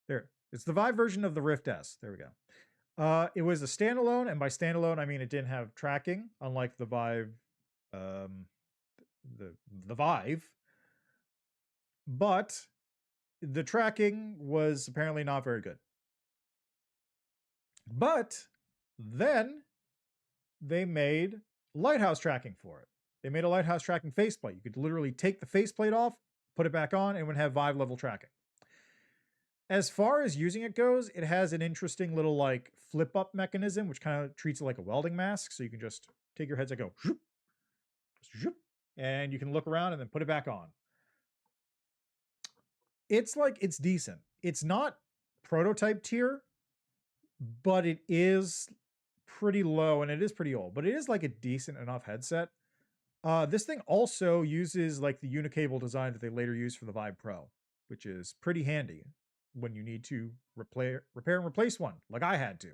There. It's the Vive version of the Rift S. There we go. It was a standalone, and by standalone I mean it didn't have tracking, unlike the Vive, the Vive. But the tracking was apparently not very good. But then they made lighthouse tracking for it. They made a lighthouse tracking faceplate. You could literally take the faceplate off, put it back on, and it would have Vive level tracking. As far as using it goes, it has an interesting little like flip up mechanism, which kind of treats it like a welding mask. So you can just take your headset, go, zoop, zoop, and you can look around and then put it back on. It's decent. It's not prototype tier, but it is pretty low and it is pretty old, but it is like a decent enough headset. This thing also uses like the unicable design that they later used for the Vive Pro, which is pretty handy when you need to repair and replace one, like I had to.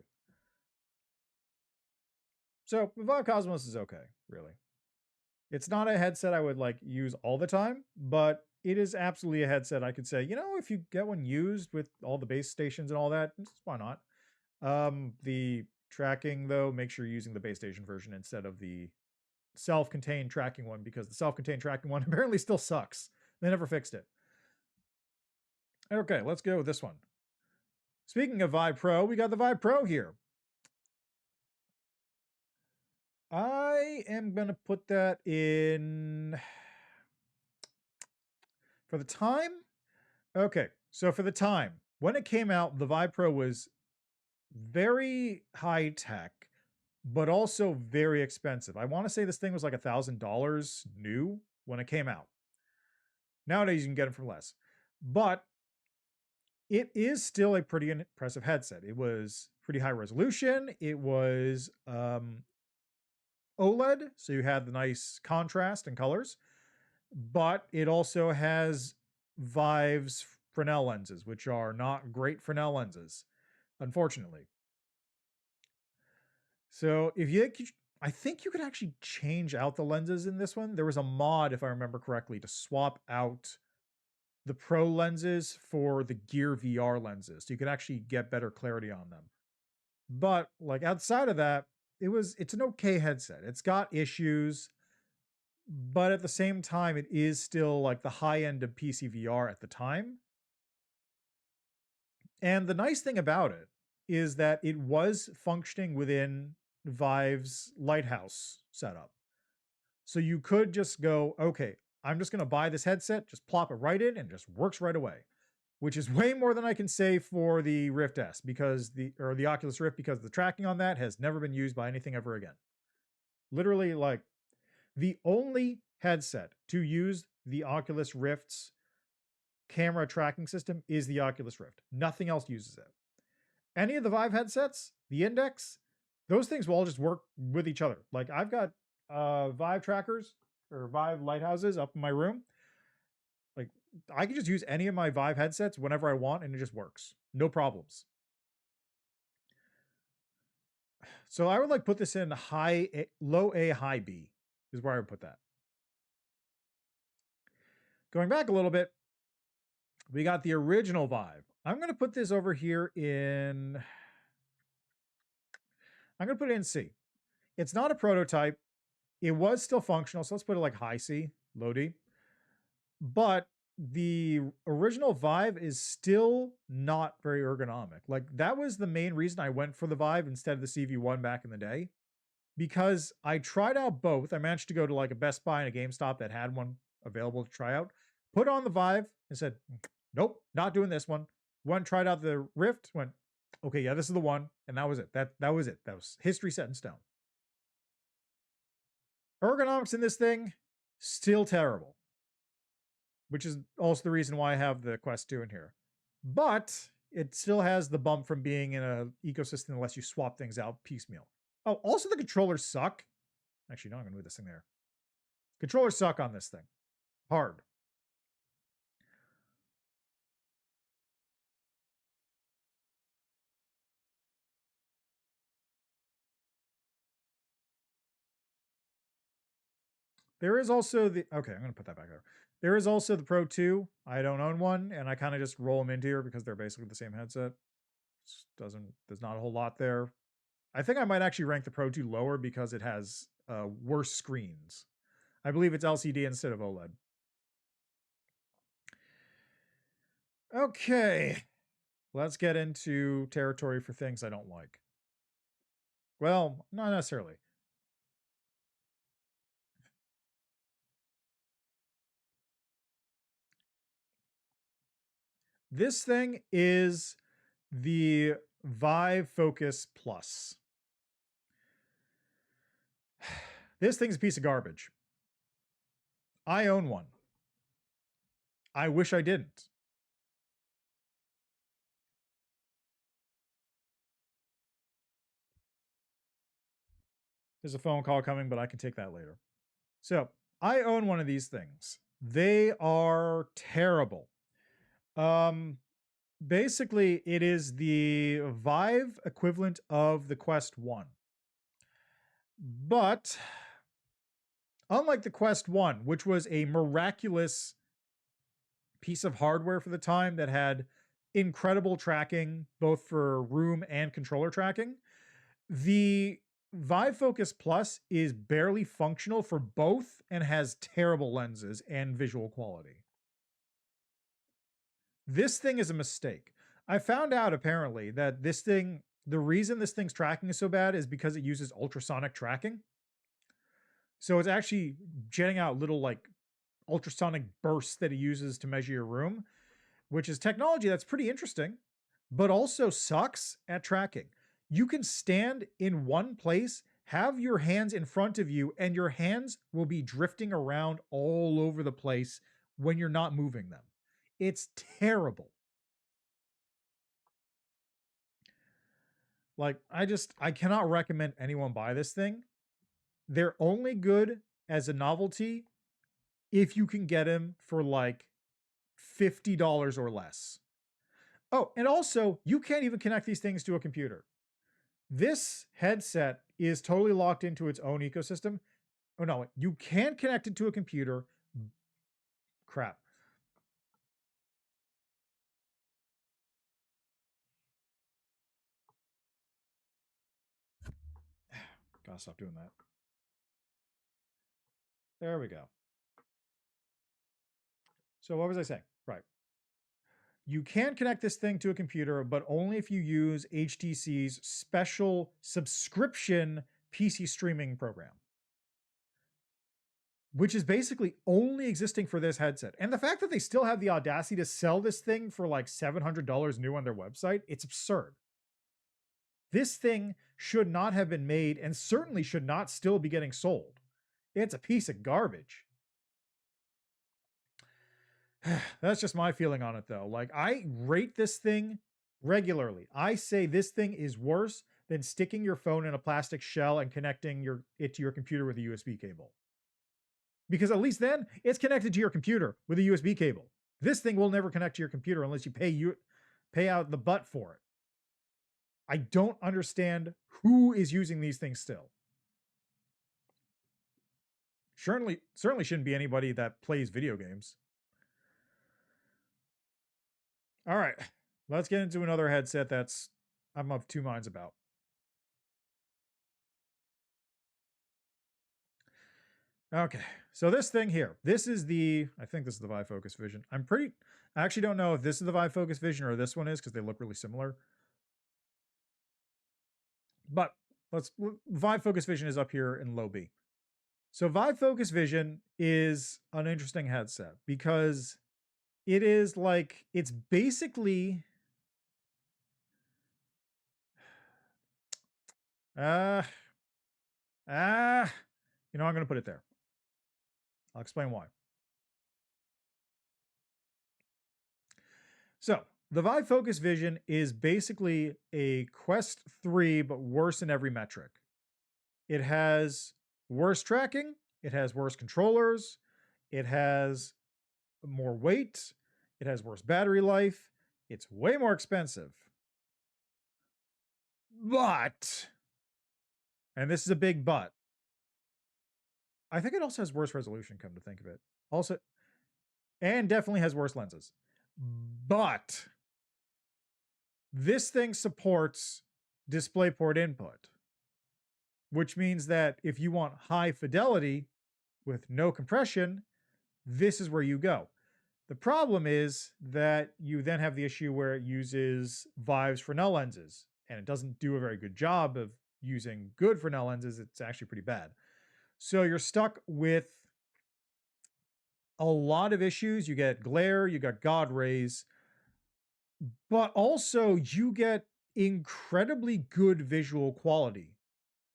So the Vive Cosmos is okay, really. It's not a headset I would like use all the time, but it is absolutely a headset I could say, if you get one used with all the base stations and all that, why not? The tracking though, make sure you're using the base station version instead of the self-contained tracking one, because the self-contained tracking one apparently still sucks. They never fixed it. Okay, let's go with this one. Speaking of Vive Pro, we got the Vive Pro here. I am going to put that in for the time. Okay, so for the time, when it came out, the Vive Pro was very high tech, but also very expensive. I want to say this thing was like $1,000 new when it came out. Nowadays, you can get it for less. But it is still a pretty impressive headset. It was pretty high resolution. It was OLED, so you had the nice contrast and colors. But it also has Vive's Fresnel lenses, which are not great Fresnel lenses, unfortunately. So if you, I think you could actually change out the lenses in this one. There was a mod, if I remember correctly, to swap out the Pro lenses for the Gear VR lenses. So you could actually get better clarity on them. But like outside of that, it's an okay headset. It's got issues, but at the same time, it is still like the high end of PC VR at the time. And the nice thing about it is that it was functioning within Vive's Lighthouse setup. So you could just go, okay, I'm just going to buy this headset, just plop it right in, and it just works right away, which is way more than I can say for the Rift S because the Oculus Rift, because the tracking on that has never been used by anything ever again. Literally, like the only headset to use the Oculus Rift's camera tracking system is the Oculus Rift. Nothing else uses it. Any of the Vive headsets, the Index, those things will all just work with each other. Like I've got Vive trackers or Vive lighthouses up in my room. Like I can just use any of my Vive headsets whenever I want and it just works. No problems. So I would like put this in low A, high B is where I would put that. Going back a little bit, we got the original Vive. I'm going to put this over here in, I'm going to put it in C. It's not a prototype. It was still functional, so let's put it like high C, low D. But the original Vive is still not very ergonomic. Like that was the main reason I went for the Vive instead of the CV1 back in the day. Because I tried out both. I managed to go to like a Best Buy and a GameStop that had one available to try out. Put on the Vive and said, nope, not doing this one. Tried out the Rift, went, okay, yeah, this is the one. And that was it. That was it. That was history set in stone. Ergonomics in this thing, still terrible. Which is also the reason why I have the Quest 2 in here. But it still has the bump from being in an ecosystem that lets you swap things out piecemeal. Oh, also the controllers suck. Actually, no, I'm going to move this thing there. Controllers suck on this thing. Hard. There is also the, okay, I'm going to put that back there. There is also the Pro 2. I don't own one, and I kind of just roll them into here because they're basically the same headset. There's not a whole lot there. I think I might actually rank the Pro 2 lower because it has worse screens. I believe it's LCD instead of OLED. Okay, let's get into territory for things I don't like. Well, not necessarily. This thing is the Vive Focus Plus. This thing's a piece of garbage. I own one. I wish I didn't. There's a phone call coming, but I can take that later. So I own one of these things. They are terrible. Basically, it is the Vive equivalent of the Quest 1. But unlike the Quest 1, which was a miraculous piece of hardware for the time that had incredible tracking, both for room and controller tracking, the Vive Focus Plus is barely functional for both and has terrible lenses and visual quality. This thing is a mistake. I found out apparently that this thing, the reason this thing's tracking is so bad is because it uses ultrasonic tracking. So it's actually jetting out little like ultrasonic bursts that it uses to measure your room, which is technology that's pretty interesting, but also sucks at tracking. You can stand in one place, have your hands in front of you, and your hands will be drifting around all over the place when you're not moving them. It's terrible. Like, I cannot recommend anyone buy this thing. They're only good as a novelty if you can get them for like $50 or less. Oh, and also, you can't even connect these things to a computer. This headset is totally locked into its own ecosystem. Oh no, you can connect it to a computer. Crap. Gotta stop doing that. There we go. So what was I saying? Right. You can connect this thing to a computer, but only if you use HTC's special subscription PC streaming program, which is basically only existing for this headset. And the fact that they still have the audacity to sell this thing for like $700 new on their website, it's absurd. This thing should not have been made and certainly should not still be getting sold. It's a piece of garbage. That's just my feeling on it though. Like, I rate this thing regularly. I say this thing is worse than sticking your phone in a plastic shell and connecting it to your computer with a USB cable. Because at least then it's connected to your computer with a USB cable. This thing will never connect to your computer unless you pay out the butt for it. I don't understand who is using these things still. Certainly shouldn't be anybody that plays video games. All right, let's get into another headset that's I'm of two minds about. Okay, so this thing here, this is I think this is the Vive Focus Vision. I actually don't know if this is the Vive Focus Vision or this one is because they look really similar. But Vive Focus Vision is up here in low B. So Vive Focus Vision is an interesting headset because it is like, it's basically I'm going to put it there. I'll explain why. So the Vive Focus Vision is basically a Quest 3, but worse in every metric. It has worse tracking. It has worse controllers. It has more weight. It has worse battery life. It's way more expensive. But, and this is a big but, I think it also has worse resolution, come to think of it. Also, and definitely has worse lenses. But this thing supports DisplayPort input, which means that if you want high fidelity with no compression, this is where you go. The problem is that you then have the issue where it uses Vive's Fresnel lenses, and it doesn't do a very good job of using good Fresnel lenses. It's actually pretty bad. So you're stuck with a lot of issues. You get glare, you got God rays, but also you get incredibly good visual quality.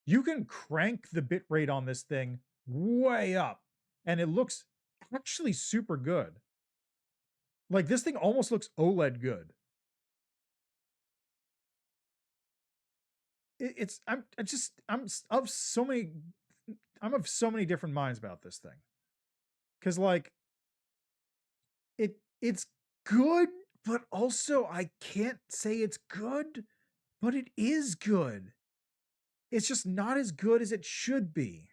You can crank the bitrate on this thing way up, and it looks actually super good. Like, this thing almost looks OLED good. I'm of so many different minds about this thing. Cause like it's good, but also I can't say it's good, but it is good. It's just not as good as it should be.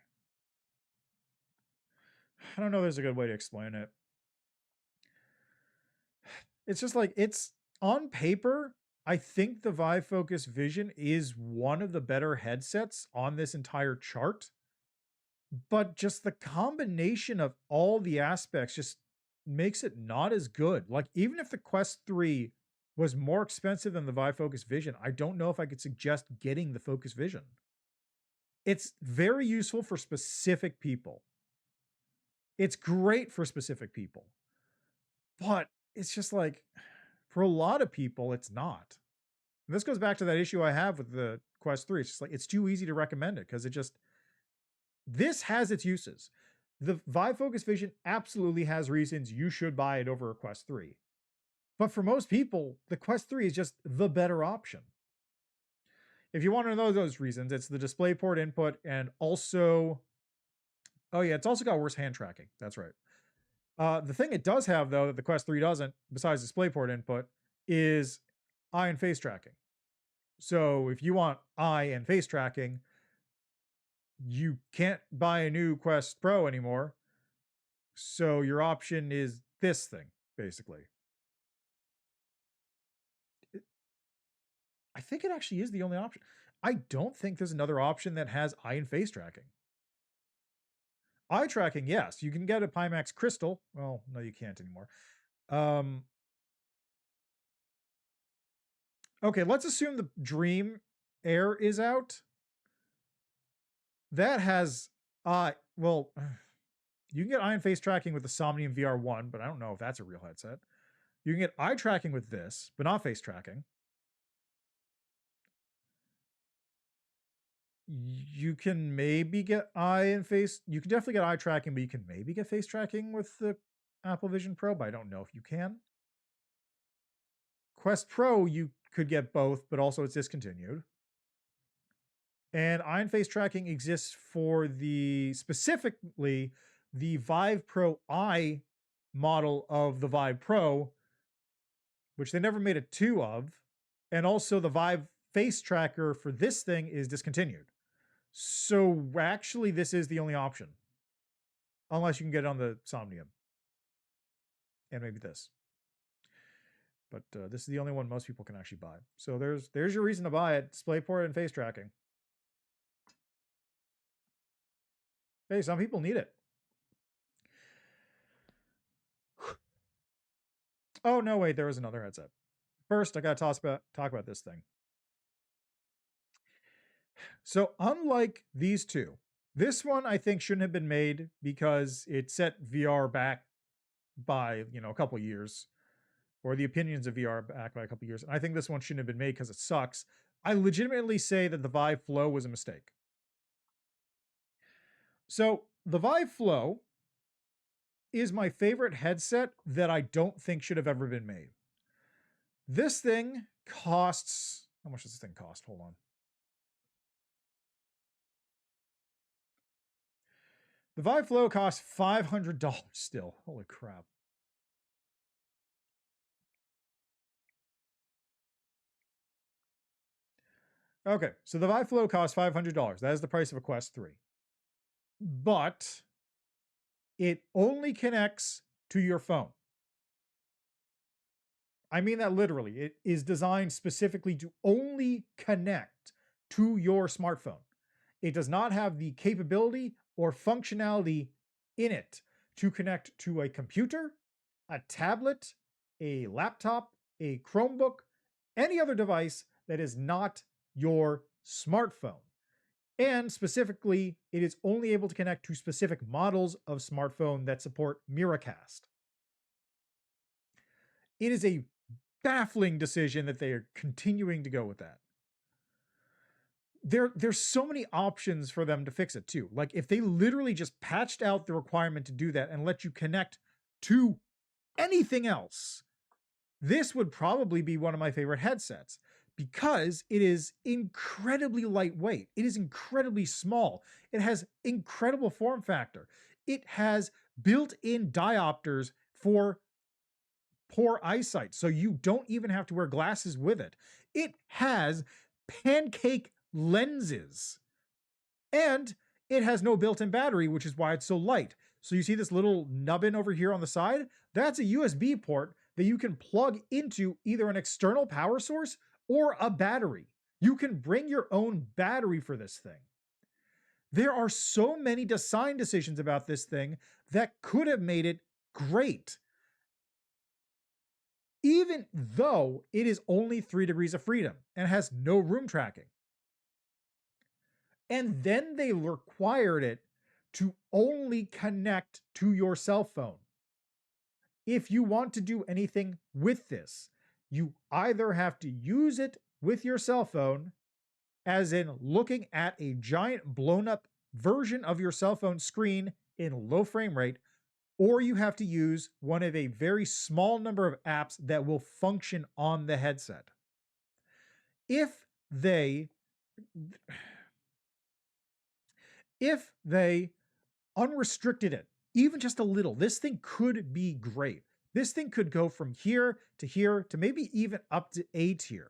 I don't know if there's a good way to explain it. It's just like, it's on paper, I think the Vive Focus Vision is one of the better headsets on this entire chart. But just the combination of all the aspects just makes it not as good. Like, even if the Quest 3 was more expensive than the Vive Focus Vision, I don't know if I could suggest getting the Focus Vision. It's very useful for specific people. It's great for specific people. But it's just like, for a lot of people, it's not. And this goes back to that issue I have with the Quest 3. It's just like, it's too easy to recommend it because this has its uses. The Vive Focus Vision absolutely has reasons you should buy it over a Quest 3. But for most people, the Quest 3 is just the better option. If you want to know those reasons, it's the DisplayPort input, and also, oh yeah, it's also got worse hand tracking. That's right. The thing it does have, though, that the Quest 3 doesn't, besides DisplayPort input, is eye and face tracking. So if you want eye and face tracking, you can't buy a new Quest Pro anymore. So your option is this thing, basically. I think it actually is the only option. I don't think there's another option that has eye and face tracking. Eye tracking, yes. You can get a Pimax Crystal. Well, no, you can't anymore. Okay, let's assume the Dream Air is out. That has well, you can get eye and face tracking with the Somnium VR1, but I don't know if that's a real headset. You can get eye tracking with this, but not face tracking. You can maybe get eye and face. You can definitely get eye tracking, but you can maybe get face tracking with the Apple Vision Pro, but I don't know if you can. Quest Pro, you could get both, but also it's discontinued. And eye and face tracking exists for specifically the Vive Pro Eye model of the Vive Pro, which they never made a 2 of. And also the Vive face tracker for this thing is discontinued. So actually, this is the only option. Unless you can get it on the Somnium. And maybe this. But this is the only one most people can actually buy. So there's your reason to buy it. DisplayPort and face tracking. Hey, some people need it. Oh, no, wait, there was another headset. First, I got to talk about this thing. So unlike these two, this one I think shouldn't have been made because it set VR back by, a couple years, or the opinions of VR back by a couple years. And I think this one shouldn't have been made because it sucks. I legitimately say that the Vive Flow was a mistake. So the Vive Flow is my favorite headset that I don't think should have ever been made. This thing costs, how much does this thing cost? Hold on. The Vive Flow costs $500 still. Holy crap. Okay, so the Vive Flow costs $500. That is the price of a Quest 3. But it only connects to your phone. I mean that literally. It is designed specifically to only connect to your smartphone. It does not have the capability or functionality in it to connect to a computer, a tablet, a laptop, a Chromebook, any other device that is not your smartphone. And specifically, it is only able to connect to specific models of smartphone that support Miracast. It is a baffling decision that they are continuing to go with that. There's so many options for them to fix it too. Like if they literally just patched out the requirement to do that and let you connect to anything else, this would probably be one of my favorite headsets because it is incredibly lightweight. It is incredibly small. It has incredible form factor. It has built-in diopters for poor eyesight, so you don't even have to wear glasses with it. It has pancake lenses, and it has no built-in battery, which is why it's so light. So you see this little nubbin over here on the side? That's a USB port that you can plug into either an external power source or a battery. You can bring your own battery for this thing. There are so many design decisions about this thing that could have made it great, even though it is only 3 degrees of freedom and has no room tracking. And then they required it to only connect to your cell phone. If you want to do anything with this, you either have to use it with your cell phone, as in looking at a giant blown up version of your cell phone screen in low frame rate, or you have to use one of a very small number of apps that will function on the headset. If they unrestricted it, even just a little, this thing could be great. This thing could go from here to maybe even up to A tier.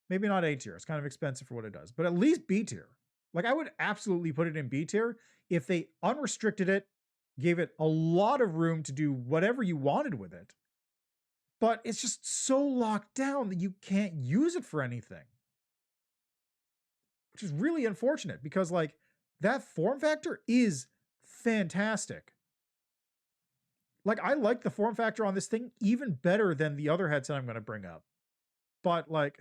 Maybe not A tier, it's kind of expensive for what it does, but at least B tier. Like, I would absolutely put it in B tier if they unrestricted it, gave it a lot of room to do whatever you wanted with it. But it's just so locked down that you can't use it for anything, which is really unfortunate because, like, that form factor is fantastic. Like, I like the form factor on this thing even better than the other headset I'm going to bring up. But, like,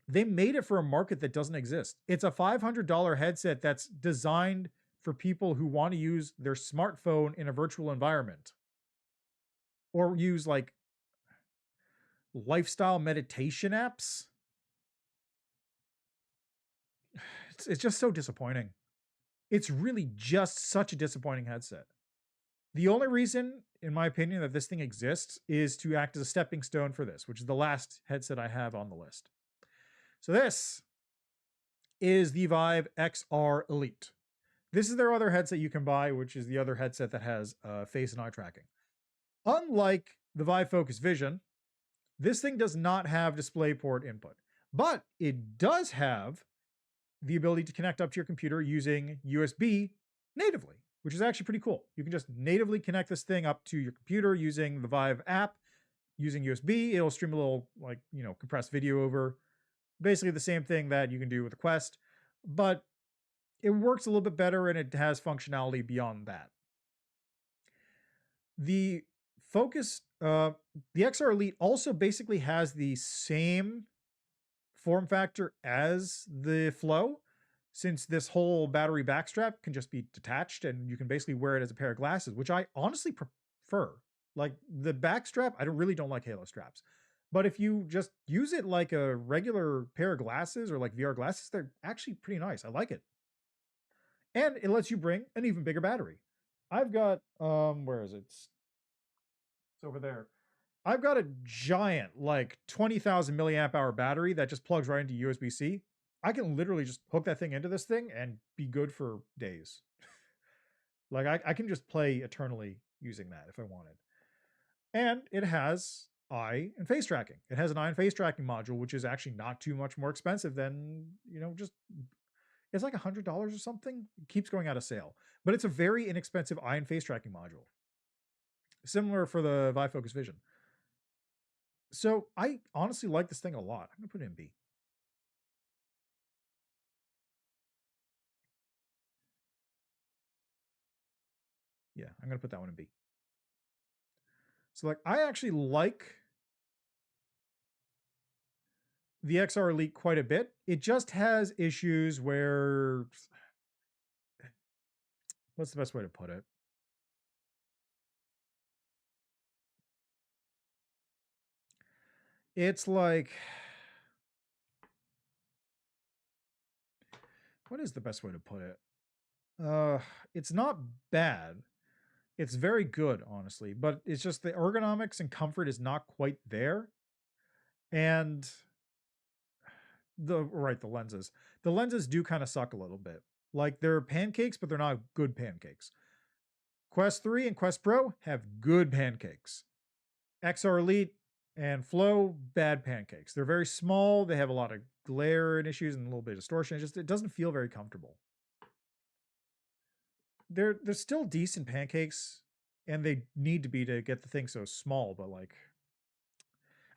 they made it for a market that doesn't exist. It's a $500 headset that's designed for people who want to use their smartphone in a virtual environment or use like lifestyle meditation apps. It's just so disappointing. It's really just such a disappointing headset. The only reason, in my opinion, that this thing exists is to act as a stepping stone for this, which is the last headset I have on the list. So this is the Vive XR Elite. This is their other headset you can buy, which is the other headset that has face and eye tracking. Unlike the Vive Focus Vision, this thing does not have DisplayPort input, but it does have the ability to connect up to your computer using USB natively, which is actually pretty cool. You can just natively connect this thing up to your computer using the Vive app, using USB. It'll stream a little, like, compressed video over. Basically the same thing that you can do with the Quest, but it works a little bit better and it has functionality beyond that. The the XR Elite also basically has the same form factor as the Flow, since this whole battery backstrap can just be detached and you can basically wear it as a pair of glasses, which I honestly prefer. Like, the backstrap, I really don't like Halo straps. But if you just use it like a regular pair of glasses or like VR glasses, they're actually pretty nice. I like it. And it lets you bring an even bigger battery. I've got, where is it? It's over there. I've got a giant, like 20,000 milliamp hour battery that just plugs right into USB-C. I can literally just hook that thing into this thing and be good for days. Like, I can just play eternally using that if I wanted. And it has eye and face tracking. It has an eye and face tracking module, which is actually not too much more expensive than, just, it's like $100 or something. It keeps going out of sale, but it's a very inexpensive eye and face tracking module. Similar for the Vive Focus Vision. So I honestly like this thing a lot. I'm gonna put it in B. Yeah, I'm gonna put that one in B. So, like, I actually like the XR Elite quite a bit. It just has issues where, what's the best way to put it? It's like, what is the best way to put it? It's not bad. It's very good, honestly, but it's just the ergonomics and comfort is not quite there. And the lenses. The lenses do kind of suck a little bit. Like, they're pancakes, but they're not good pancakes. Quest 3 and Quest Pro have good pancakes. XR Elite and Flow, bad pancakes. They're very small. They have a lot of glare and issues and a little bit of distortion. It doesn't feel very comfortable. They're still decent pancakes, and they need to be to get the thing so small, but like,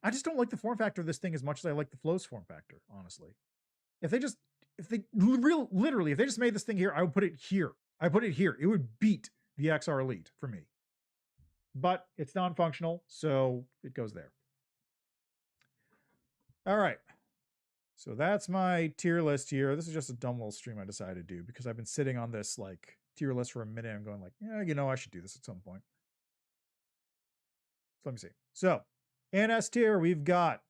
I just don't like the form factor of this thing as much as I like the Flow's form factor, honestly. If they literally, if they just made this thing here, I would put it here. I put it here. It would beat the XR Elite for me. But it's non-functional, so it goes there. All right. So that's my tier list here. This is just a dumb little stream I decided to do because I've been sitting on this like tier list for a minute and going like, yeah, I should do this at some point. So let me see. So in S tier, we've got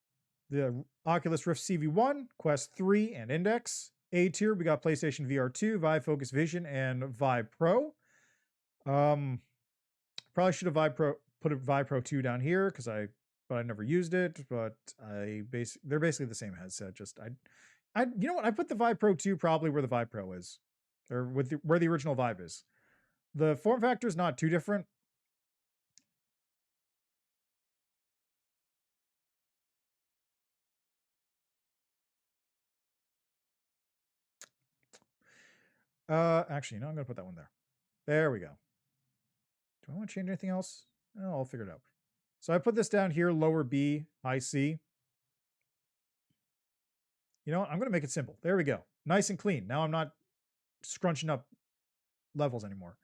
the Oculus Rift CV1, Quest 3, and Index. A tier, we got PlayStation VR 2, Vive Focus Vision, and Vive Pro. Probably should have put a Vive Pro 2 down here but I never used it. But they're basically the same headset. Just you know what? I put the Vive Pro 2 probably where the Vive Pro is, or where the original Vive is. The form factor is not too different. Actually, no, I'm going to put that one there. There we go. Do I want to change anything else? Oh, I'll figure it out. So I put this down here, lower B, high C. You know what? I'm going to make it simple. There we go. Nice and clean. Now I'm not scrunching up levels anymore.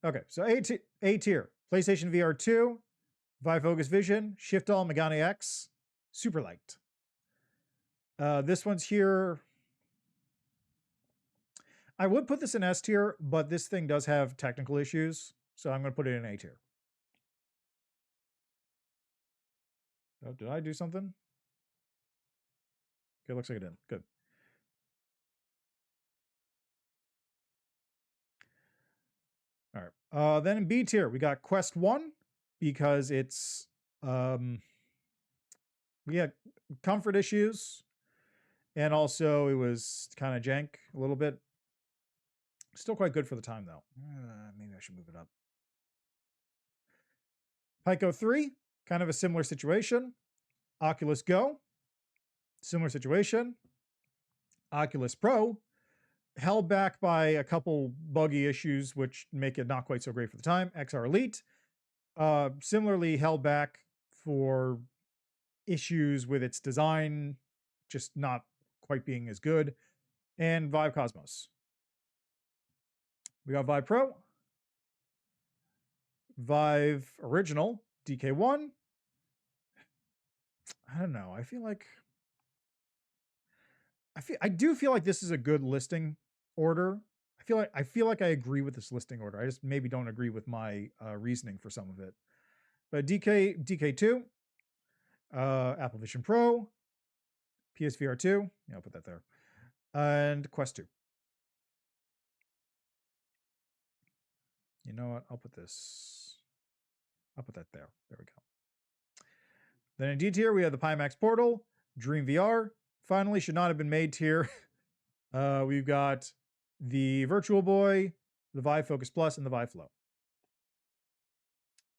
Okay, so A tier. PlayStation VR 2, Vive Focus Vision, Shift All Megane X, super liked. This one's here. I would put this in S tier, but this thing does have technical issues, so I'm going to put it in A tier. Oh, did I do something? Okay, looks like I did. Good. All right. Then in B tier, we got Quest 1 because it's we had comfort issues, and also it was kind of jank a little bit. Still quite good for the time though. Maybe I should move it up. Pico 3, kind of a similar situation. Oculus Go, similar situation. Oculus Pro, held back by a couple buggy issues, which make it not quite so great for the time. XR Elite, similarly held back for issues with its design, just not quite being as good. And Vive Cosmos. We got Vive Pro, Vive Original, DK1. I don't know. I do feel like this is a good listing order. I feel like I agree with this listing order. I just maybe don't agree with my reasoning for some of it. But DK2, Apple Vision Pro, PSVR 2. Yeah, I'll put that there. And Quest 2. You know what? I'll put that there. There we go. Then in D tier, we have the Pimax Portal, Dream VR. Finally, should not have been made tier. We've got the Virtual Boy, the Vive Focus Plus, and the Vive Flow.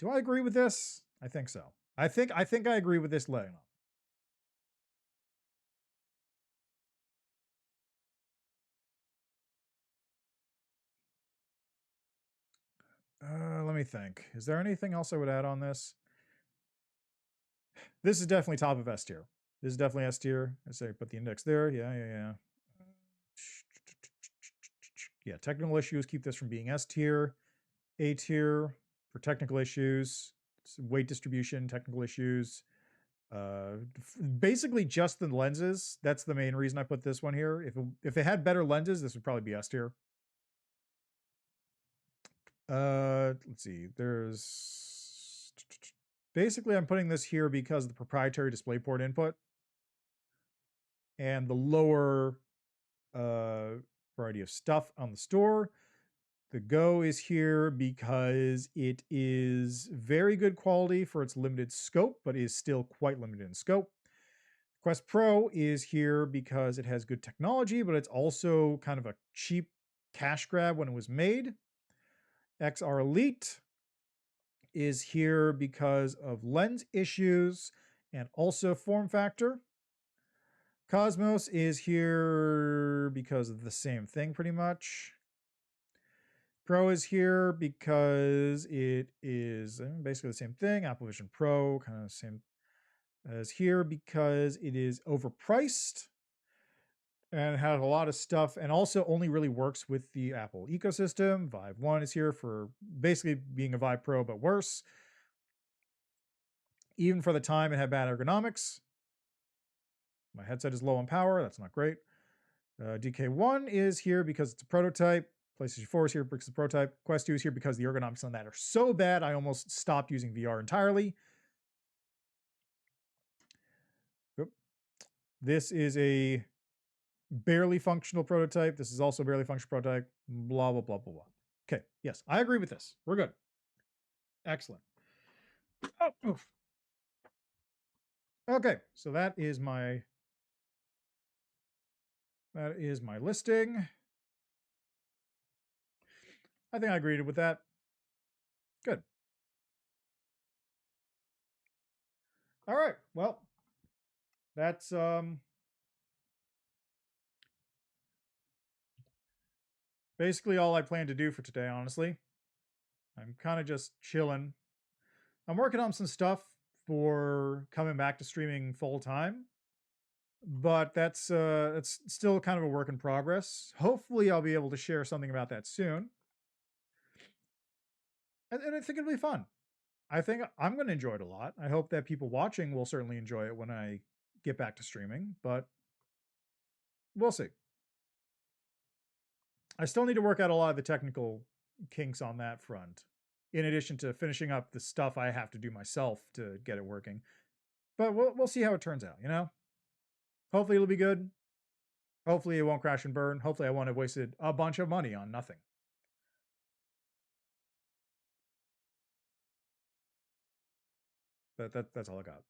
Do I agree with this? I think so. I think I agree with this laying on. Let me think. Is there anything else I would add on this? This is definitely top of S tier. This is definitely S tier. I say put the index there. Yeah. Yeah, technical issues keep this from being S tier. A tier for technical issues. Weight distribution, technical issues. Basically just the lenses. That's the main reason I put this one here. If it had better lenses, this would probably be S tier. Let's see. There's basically I'm putting this here because of the proprietary DisplayPort input and the lower variety of stuff on the store. The Go is here because it is very good quality for its limited scope, but is still quite limited in scope. Quest Pro is here because it has good technology, but it's also kind of a cheap cash grab when it was made. XR Elite is here because of lens issues and also form factor. Cosmos is here because of the same thing pretty much. Pro is here because it is basically the same thing. Apple Vision Pro, kind of the same as here because it is overpriced and has a lot of stuff and also only really works with the Apple ecosystem. Vive 1 is here for basically being a Vive Pro, but worse. Even for the time, it had bad ergonomics. My headset is low on power. That's not great. DK1 is here because it's a prototype. PlayStation 4 is here because it's a prototype. Quest 2 is here because the ergonomics on that are so bad, I almost stopped using VR entirely. This is a barely functional prototype. This is also a barely functional prototype. Blah, blah, blah, blah, blah. Okay, yes, I agree with this. We're good. Excellent. Oh, oof. Okay, so that is my listing. I think I agreed with that. Good. All right. Well, that's basically all I plan to do for today, honestly. I'm kind of just chilling. I'm working on some stuff for coming back to streaming full time, but that's it's still kind of a work in progress. Hopefully, I'll be able to share something about that soon, and I think it'll be fun. I think I'm going to enjoy it a lot. I hope that people watching will certainly enjoy it when I get back to streaming, but we'll see. I still need to work out a lot of the technical kinks on that front, in addition to finishing up the stuff I have to do myself to get it working. But we'll see how it turns out, you know? Hopefully it'll be good. Hopefully it won't crash and burn. Hopefully I won't have wasted a bunch of money on nothing. But that's all I got.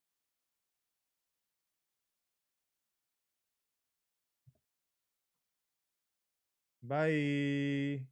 Bye.